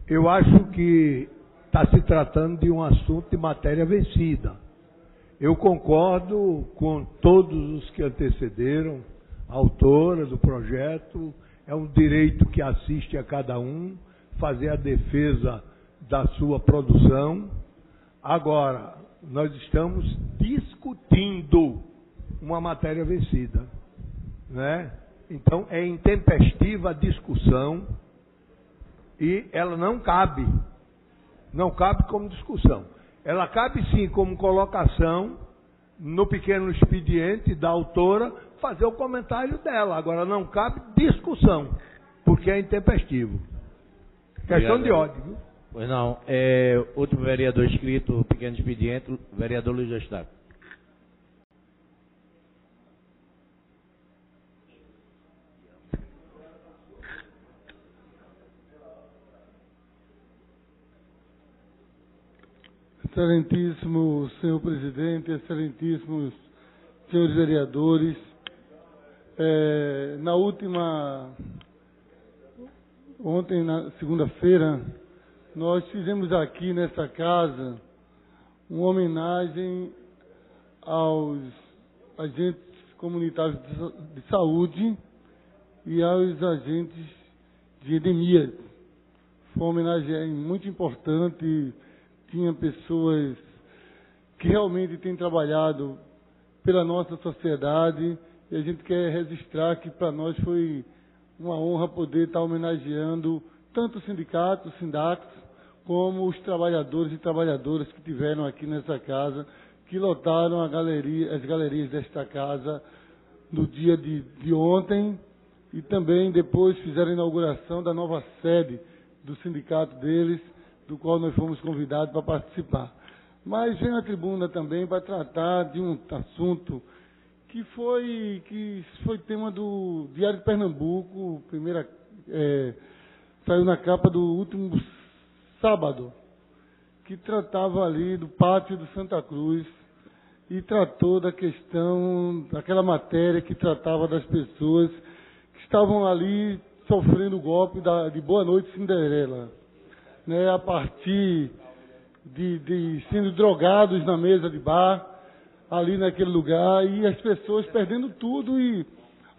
Eu acho que está se tratando de um assunto de matéria vencida. Eu concordo com todos os que antecederam, a autora do projeto. É um direito que assiste a cada um fazer a defesa da sua produção. Agora, nós estamos discutindo uma matéria vencida, né? Então, é intempestiva a discussão e ela não cabe como discussão. Ela cabe sim como colocação no pequeno expediente da autora, fazer o comentário dela. Agora não cabe discussão, porque é intempestivo. Questão de ordem, viu? Pois não. Outro vereador inscrito, pequeno expediente, o vereador Luiz Eustáquio. Excelentíssimo senhor presidente, excelentíssimos senhores vereadores, ontem, na segunda-feira, nós fizemos aqui nessa casa uma homenagem aos agentes comunitários de saúde e aos agentes de endemias. Foi uma homenagem muito importante. Tinha pessoas que realmente têm trabalhado pela nossa sociedade e a gente quer registrar que para nós foi uma honra poder estar homenageando tanto os sindicatos, como os trabalhadores e trabalhadoras que tiveram aqui nessa casa, que lotaram as galerias desta casa no dia de ontem e também depois fizeram a inauguração da nova sede do sindicato deles, do qual nós fomos convidados para participar. Mas venho à tribuna também para tratar de um assunto que foi tema do Diário de Pernambuco, saiu na capa do último sábado, que tratava ali do pátio do Santa Cruz e tratou da questão, daquela matéria que tratava das pessoas que estavam ali sofrendo o golpe de Boa Noite Cinderela. Né, a partir de sendo drogados na mesa de bar, ali naquele lugar, e as pessoas perdendo tudo, e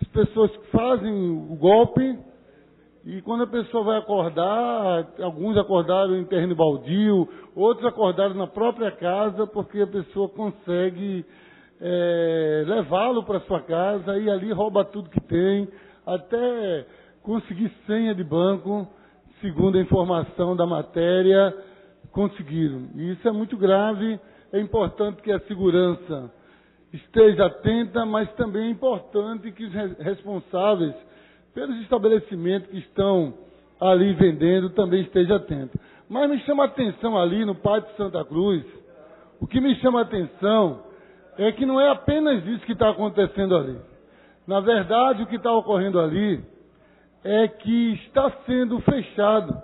as pessoas fazem o golpe, e quando a pessoa vai acordar, alguns acordaram em terreno baldio, outros acordaram na própria casa, porque a pessoa consegue levá-lo para sua casa, e ali rouba tudo que tem, até conseguir senha de banco. Segundo a informação da matéria, conseguiram. E isso é muito grave, é importante que a segurança esteja atenta, mas também é importante que os responsáveis pelos estabelecimentos que estão ali vendendo também estejam atentos. Mas me chama a atenção ali no Pátio Santa Cruz, o que me chama a atenção é que não é apenas isso que está acontecendo ali. Na verdade, o que está ocorrendo ali é que está sendo fechado.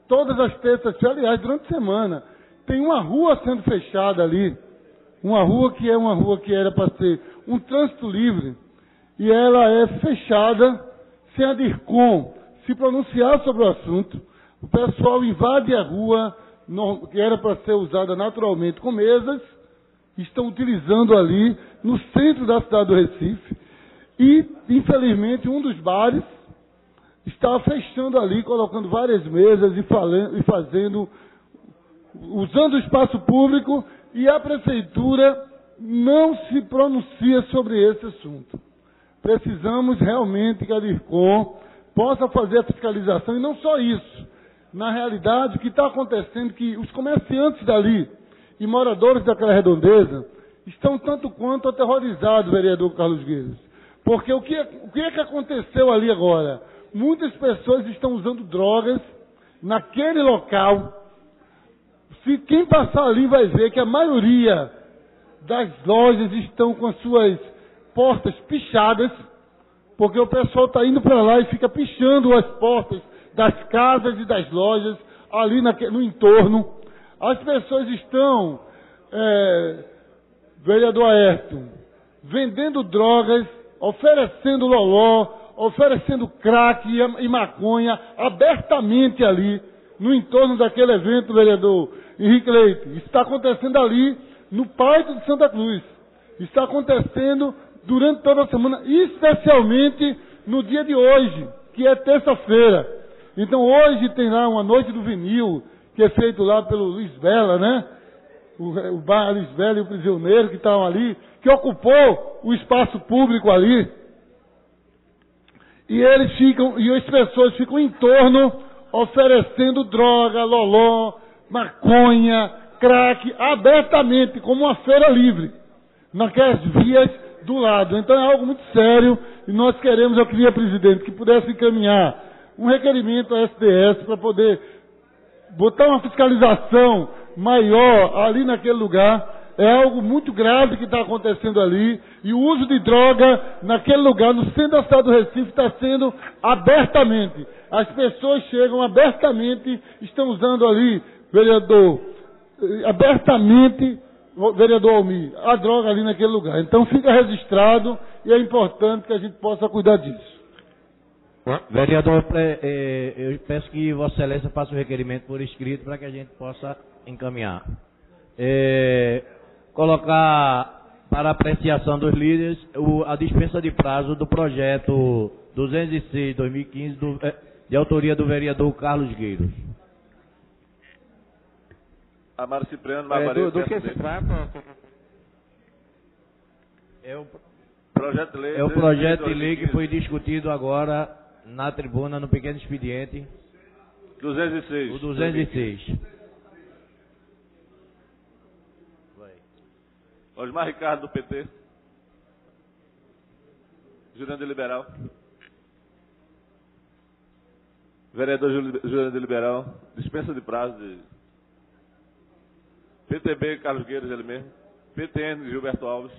Todas as terças-feiras, aliás, durante a semana, tem uma rua sendo fechada ali. Uma rua que era para ser um trânsito livre. E ela é fechada sem a DIRCOM se pronunciar sobre o assunto. O pessoal invade a rua, que era para ser usada naturalmente com mesas, estão utilizando ali no centro da cidade do Recife. E, infelizmente, um dos bares está fechando ali, colocando várias mesas e fazendo, usando o espaço público, e a prefeitura não se pronuncia sobre esse assunto. Precisamos realmente que a DIRCOM possa fazer a fiscalização, e não só isso. Na realidade, o que está acontecendo é que os comerciantes dali e moradores daquela redondeza estão tanto quanto aterrorizados, vereador Carlos Guedes. Porque o que é que aconteceu ali agora? Muitas pessoas estão usando drogas naquele local. Se quem passar ali vai ver que a maioria das lojas estão com as suas portas pichadas, porque o pessoal está indo para lá e fica pichando as portas das casas e das lojas ali no entorno. As pessoas estão, vereador Aércio, vendendo drogas, oferecendo loló, oferecendo crack e maconha abertamente ali, no entorno daquele evento, vereador Henrique Leite. Isso está acontecendo ali, no pátio de Santa Cruz. Está acontecendo durante toda a semana, especialmente no dia de hoje, que é terça-feira. Então hoje tem lá uma noite do vinil, que é feito lá pelo Luiz Vela, né? O bar Luiz Vela e o Prisioneiro que estavam ali, que ocupou o espaço público ali. E eles ficam, e as pessoas ficam em torno oferecendo droga, loló, maconha, crack, abertamente, como uma feira livre, naquelas vias do lado. Então é algo muito sério e nós queremos, eu queria, presidente, que pudesse encaminhar um requerimento à SDS para poder botar uma fiscalização maior ali naquele lugar. É algo muito grave que está acontecendo ali. E o uso de droga naquele lugar, no centro da cidade do Recife, está sendo abertamente. As pessoas chegam abertamente, estão usando ali, vereador, abertamente, vereador Almir, a droga ali naquele lugar. Então fica registrado e é importante que a gente possa cuidar disso. Vereador, eu peço que Vossa Excelência faça o requerimento por escrito para que a gente possa encaminhar. Colocar para apreciação dos líderes a dispensa de prazo do projeto 206/2015, de autoria do vereador Carlos Gueiros. Amaro Cipriano, Margarida. Do que se trata? É o projeto de lei. É o projeto de lei que foi discutido agora na tribuna, no pequeno expediente. 206. O 206. Osmar Ricardo, do PT. Jurandir Liberal. Vereador Jurandir Liberal. Dispensa de prazo de... PTB, Carlos Gueiros, ele mesmo. PTN, Gilberto Alves.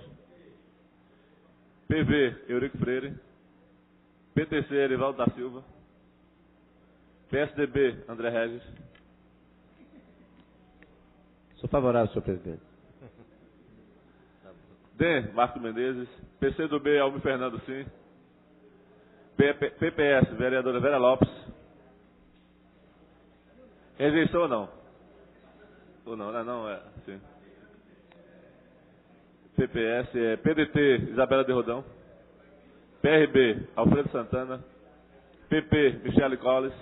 PV, Eurico Freire. PTC, Erivaldo da Silva. PSDB, André Regis. Sou favorável, senhor presidente. DEM, Marco Menezes. PCdoB, Almir Fernando Sim. PPS, vereadora Vera Lopes. Rejeição ou não? Ou não, não é, sim. PPS é PDT, Isabela de Rodão. PRB, Alfredo Santana. PP, Michele Colles.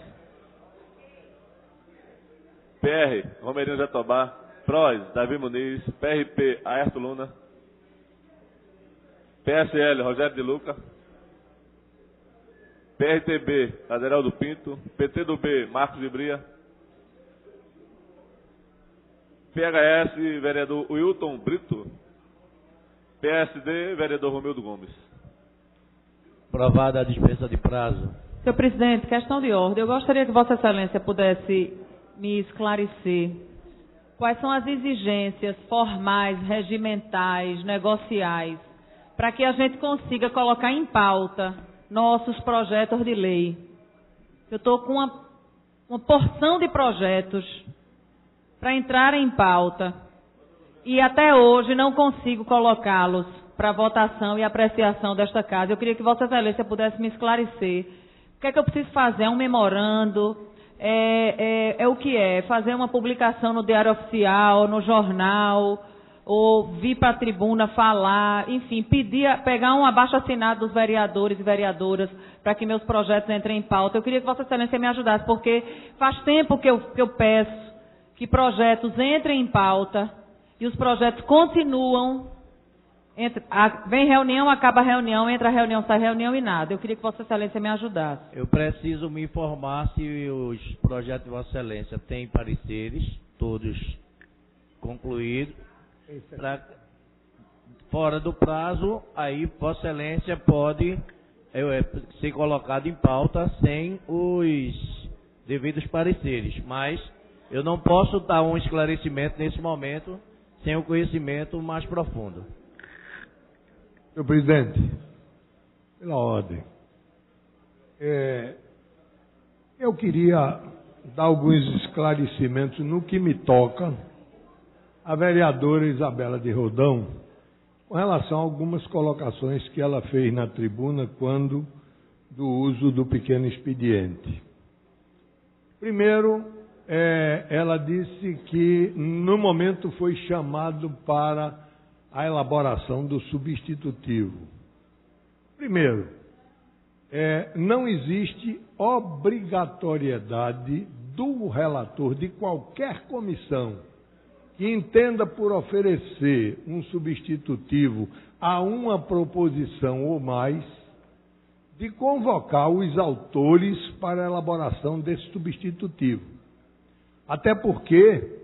PR, Romerinho Jatobá. PROS, Davi Muniz. PRP, Aerto Luna. PSL, Rogério de Luca. PRTB, Aderaldo Pinto. PTdoB, Marcos de Bria. PHS, vereador Wilton Brito. PSD, vereador Romildo Gomes. Aprovada a dispensa de prazo. Senhor presidente, questão de ordem. Eu gostaria que Vossa Excelência pudesse me esclarecer quais são as exigências formais, regimentais, negociais, para que a gente consiga colocar em pauta nossos projetos de lei. Eu estou com uma porção de projetos para entrar em pauta e até hoje não consigo colocá-los para votação e apreciação desta casa. Eu queria que Vossa Excelência pudesse me esclarecer. O que é que eu preciso fazer? É um memorando? É o que é? Fazer uma publicação no Diário Oficial, no jornal, ou vir para a tribuna falar, enfim, pegar um abaixo-assinado dos vereadores e vereadoras para que meus projetos entrem em pauta. Eu queria que Vossa Excelência me ajudasse, porque faz tempo que eu peço que projetos entrem em pauta e os projetos continuam. Vem reunião, acaba a reunião, entra a reunião, sai a reunião e nada. Eu queria que Vossa Excelência me ajudasse. Eu preciso me informar se os projetos de Vossa Excelência têm pareceres, todos concluídos. Fora do prazo, aí Vossa Excelência pode ser colocado em pauta sem os devidos pareceres. Mas eu não posso dar um esclarecimento nesse momento sem o conhecimento mais profundo. Senhor presidente, pela ordem, eu queria dar alguns esclarecimentos no que me toca a vereadora Isabela de Rodão, com relação a algumas colocações que ela fez na tribuna quando do uso do pequeno expediente. Primeiro, ela disse que no momento foi chamado para a elaboração do substitutivo. Primeiro, não existe obrigatoriedade do relator de qualquer comissão que entenda por oferecer um substitutivo a uma proposição ou mais, de convocar os autores para a elaboração desse substitutivo. Até porque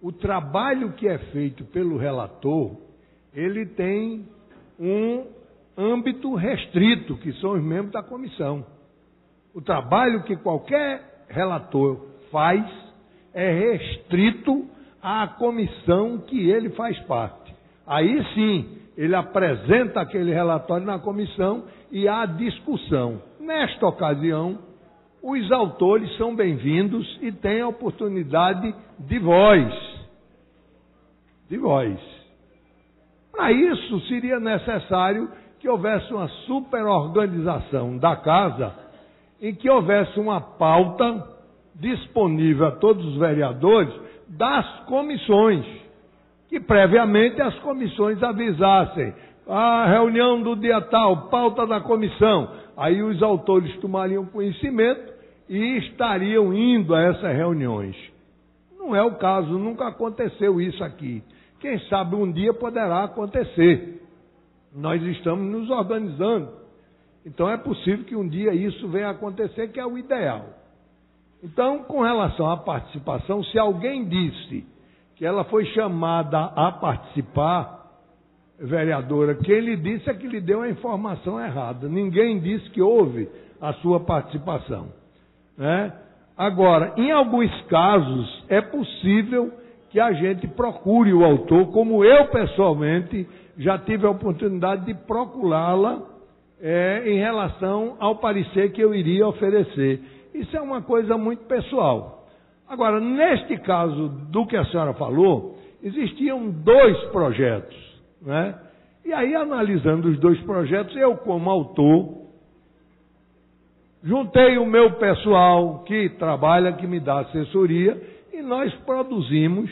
o trabalho que é feito pelo relator, ele tem um âmbito restrito, que são os membros da comissão. O trabalho que qualquer relator faz é restrito à comissão que ele faz parte. Aí sim, ele apresenta aquele relatório na comissão e há discussão. Nesta ocasião, os autores são bem-vindos e têm a oportunidade de voz. De voz. Para isso, seria necessário que houvesse uma superorganização da casa, em que houvesse uma pauta disponível a todos os vereadores das comissões, que previamente as comissões avisassem a reunião do dia tal, pauta da comissão. Aí os autores tomariam conhecimento e estariam indo a essas reuniões. Não é o caso, nunca aconteceu isso aqui. Quem sabe um dia poderá acontecer. Nós estamos nos organizando. Então é possível que um dia isso venha a acontecer, que é o ideal. Então, com relação à participação, se alguém disse que ela foi chamada a participar, vereadora, quem lhe disse é que lhe deu a informação errada. Ninguém disse que houve a sua participação, né? Agora, em alguns casos, é possível que a gente procure o autor, como eu, pessoalmente, já tive a oportunidade de procurá-la em relação ao parecer que eu iria oferecer. Isso é uma coisa muito pessoal. Agora, neste caso do que a senhora falou, existiam 2 projetos, né? E aí, analisando os 2 projetos, eu, como autor, juntei o meu pessoal que trabalha, que me dá assessoria, e nós produzimos,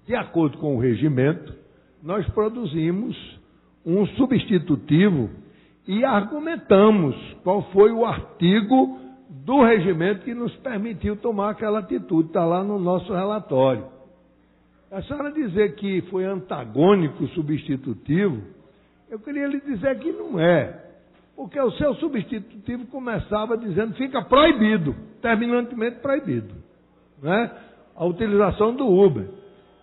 de acordo com o regimento, nós produzimos um substitutivo e argumentamos qual foi o artigo do regimento que nos permitiu tomar aquela atitude. Está lá no nosso relatório. A senhora dizer que foi antagônico o substitutivo, eu queria lhe dizer que não é. Porque o seu substitutivo começava dizendo fica proibido, terminantemente proibido, né? A utilização do Uber.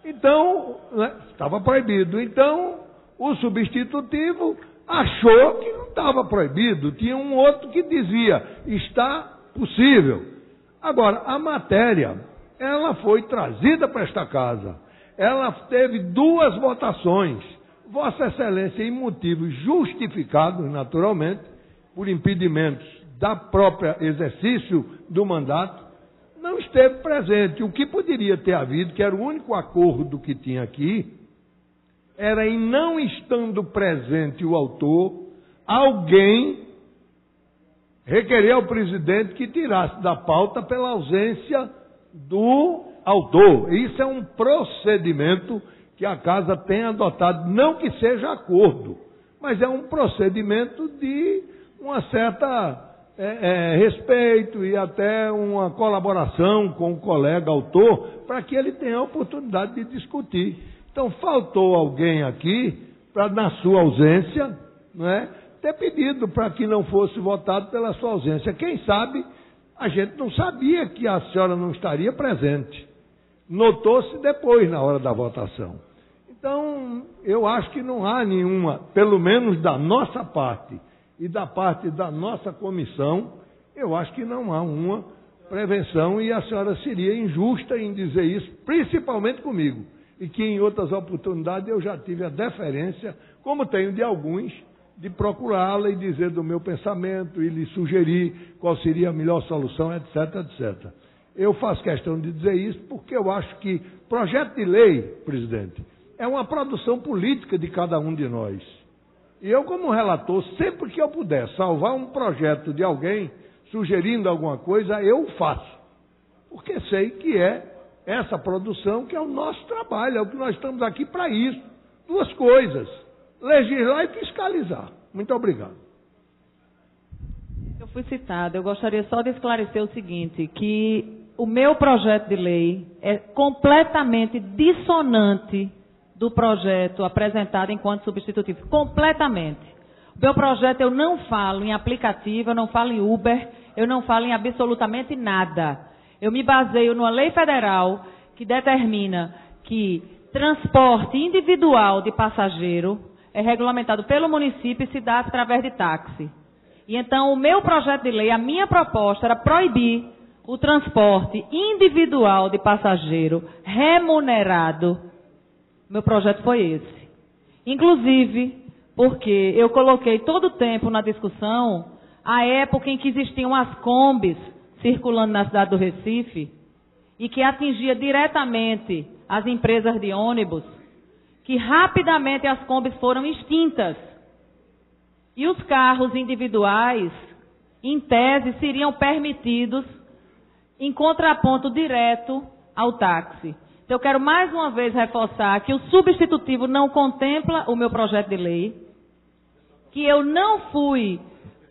Então, né, estava proibido. Então, o substitutivo achou que não estava proibido. Tinha um outro que dizia, está possível. Agora, a matéria, ela foi trazida para esta casa. Ela teve 2 votações. Vossa Excelência, em motivos justificados, naturalmente, por impedimentos da própria exercício do mandato, não esteve presente. O que poderia ter havido, que era o único acordo que tinha aqui, era em não estando presente o autor, alguém requerer ao presidente que tirasse da pauta pela ausência do autor. Isso é um procedimento que a casa tem adotado, não que seja acordo, mas é um procedimento de uma certa respeito e até uma colaboração com o colega autor, para que ele tenha a oportunidade de discutir. Então, faltou alguém aqui, para na sua ausência, não é, ter pedido para que não fosse votado pela sua ausência. Quem sabe, a gente não sabia que a senhora não estaria presente. Notou-se depois, na hora da votação. Então, eu acho que não há nenhuma, pelo menos da nossa parte e da parte da nossa comissão, eu acho que não há uma prevenção e a senhora seria injusta em dizer isso, principalmente comigo. E que em outras oportunidades eu já tive a deferência, como tenho de alguns, de procurá-la e dizer do meu pensamento e lhe sugerir qual seria a melhor solução, etc, etc. Eu faço questão de dizer isso porque eu acho que projeto de lei, presidente, é uma produção política de cada um de nós. E eu, como relator, sempre que eu puder salvar um projeto de alguém, sugerindo alguma coisa, eu faço. porque sei que é essa produção que é o nosso trabalho, é o que nós estamos aqui para isso. Duas coisas, legislar e fiscalizar. Muito obrigado. Eu fui citada, eu gostaria só de esclarecer o seguinte, que o meu projeto de lei é completamente dissonante do projeto apresentado enquanto substitutivo. Completamente. O meu projeto, eu não falo em aplicativo, eu não falo em Uber, eu não falo em absolutamente nada. Eu me baseio numa lei federal que determina que transporte individual de passageiro é regulamentado pelo município e se dá através de táxi. E então o meu projeto de lei, a minha proposta era proibir o transporte individual de passageiro remunerado. Meu projeto foi esse. Inclusive, porque eu coloquei todo o tempo na discussão a época em que existiam as combis circulando na cidade do Recife e que atingia diretamente as empresas de ônibus, que rapidamente as combis foram extintas. E os carros individuais, em tese, seriam permitidos em contraponto direto ao táxi. Então, eu quero mais uma vez reforçar que o substitutivo não contempla o meu projeto de lei, que eu não fui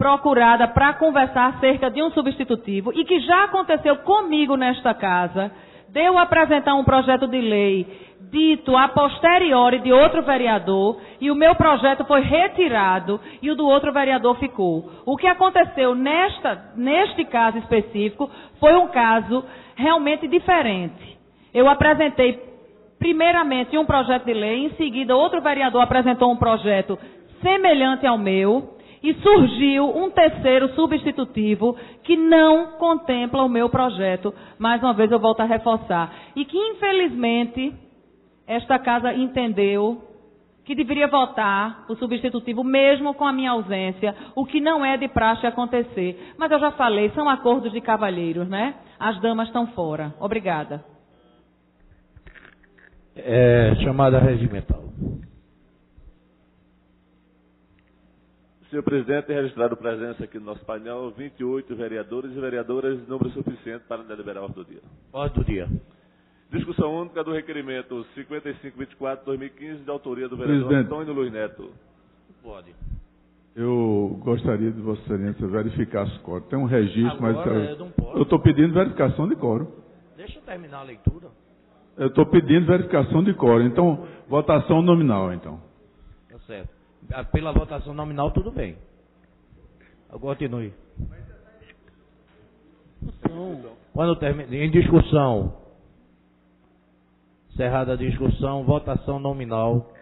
procurada para conversar acerca de um substitutivo e que já aconteceu comigo nesta casa, de eu apresentar um projeto de lei dito a posteriori de outro vereador e o meu projeto foi retirado e o do outro vereador ficou. O que aconteceu neste caso específico foi um caso realmente diferente. Eu apresentei primeiramente um projeto de lei, em seguida outro vereador apresentou um projeto semelhante ao meu e surgiu um terceiro substitutivo que não contempla o meu projeto. Mais uma vez eu volto a reforçar. E que infelizmente esta casa entendeu que deveria votar o substitutivo mesmo com a minha ausência, o que não é de praxe acontecer. Mas eu já falei, são acordos de cavalheiros, né? As damas estão fora. Obrigada. Chamada regimental. Senhor presidente, registrado presença aqui no nosso painel 28 vereadores e vereadoras, número suficiente para deliberar a ordem do dia. Ordem do dia. Discussão única do requerimento 5524-2015, de autoria do vereador Presidente, Antônio Luiz Neto. Pode. Eu gostaria de Vossa Excelência verificar os quórum. Tem um registro, Agora, mas eu não posso. eu estou pedindo verificação de quórum. Deixa eu terminar a leitura. Eu estou pedindo verificação de quórum. Então, votação nominal, então. Tá certo. Pela votação nominal, tudo bem. Agora continue. Quando termina, em discussão, encerrada a discussão, votação nominal.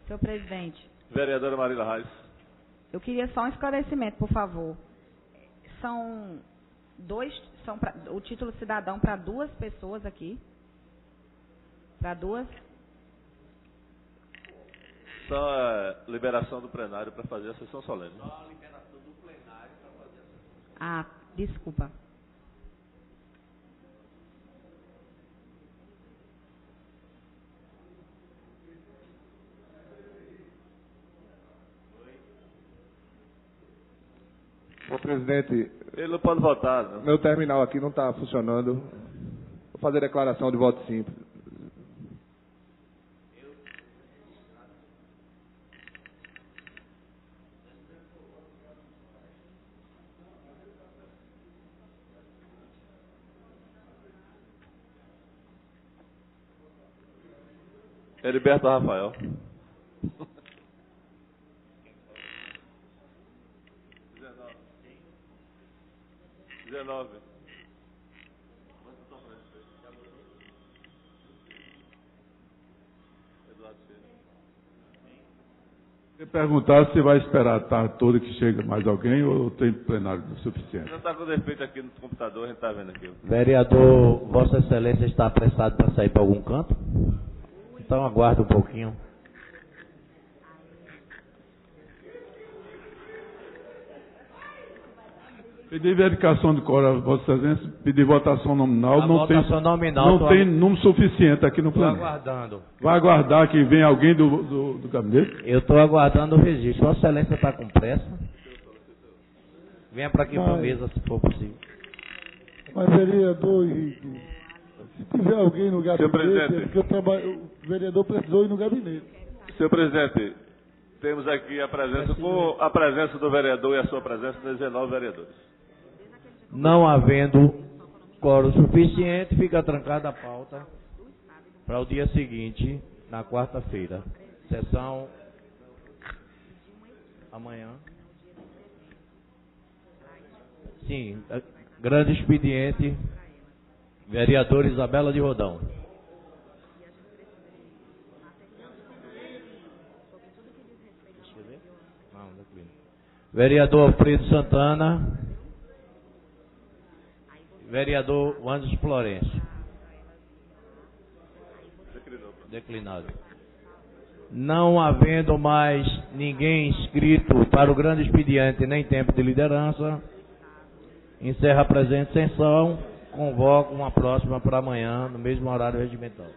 Senhor presidente, Vereadora Marila Reis. eu queria só um esclarecimento, por favor. O título cidadão para 2 pessoas aqui? Para 2? Só a liberação do plenário para fazer a sessão solene. Só a liberação do plenário para fazer a sessão. Ah, desculpa. Senhor presidente, Ele não pode votar, não. meu terminal aqui não está funcionando. Vou fazer declaração de voto simples. Heriberto Rafael. Você perguntar se vai esperar a tarde toda que chega mais alguém ou tem plenário suficiente. Não está com defeito aqui no computador, a gente está vendo aqui. Vereador, Vossa Excelência está apressado para sair para algum canto? Então aguarde um pouquinho. Pedir verificação de quórum, Vossa Excelência, pedir votação nominal. A não votação tem, nominal, não tem número suficiente aqui no Estou plenário. aguardando. Vai aguardar que venha alguém do gabinete? Eu estou aguardando o registro. Vossa Excelência está com pressa? Venha para aqui para a mesa, se for possível. Mas, vereador Henrique, se tiver alguém no Senhor gabinete, presidente. é porque o vereador precisou ir no gabinete. Senhor presidente, temos aqui a presença, com a presença do vereador e a sua presença, 19 vereadores. Não havendo quórum suficiente, fica trancada a pauta para o dia seguinte, na quarta-feira. Sessão amanhã. Sim, grande expediente. Vereadora Isabela de Rodão. Vereador Alfredo Santana. Vereador Wanderson Florencio. Declinado. Não havendo mais ninguém inscrito para o grande expediente nem tempo de liderança, encerra a presente sessão, convoco uma próxima para amanhã, no mesmo horário regimental.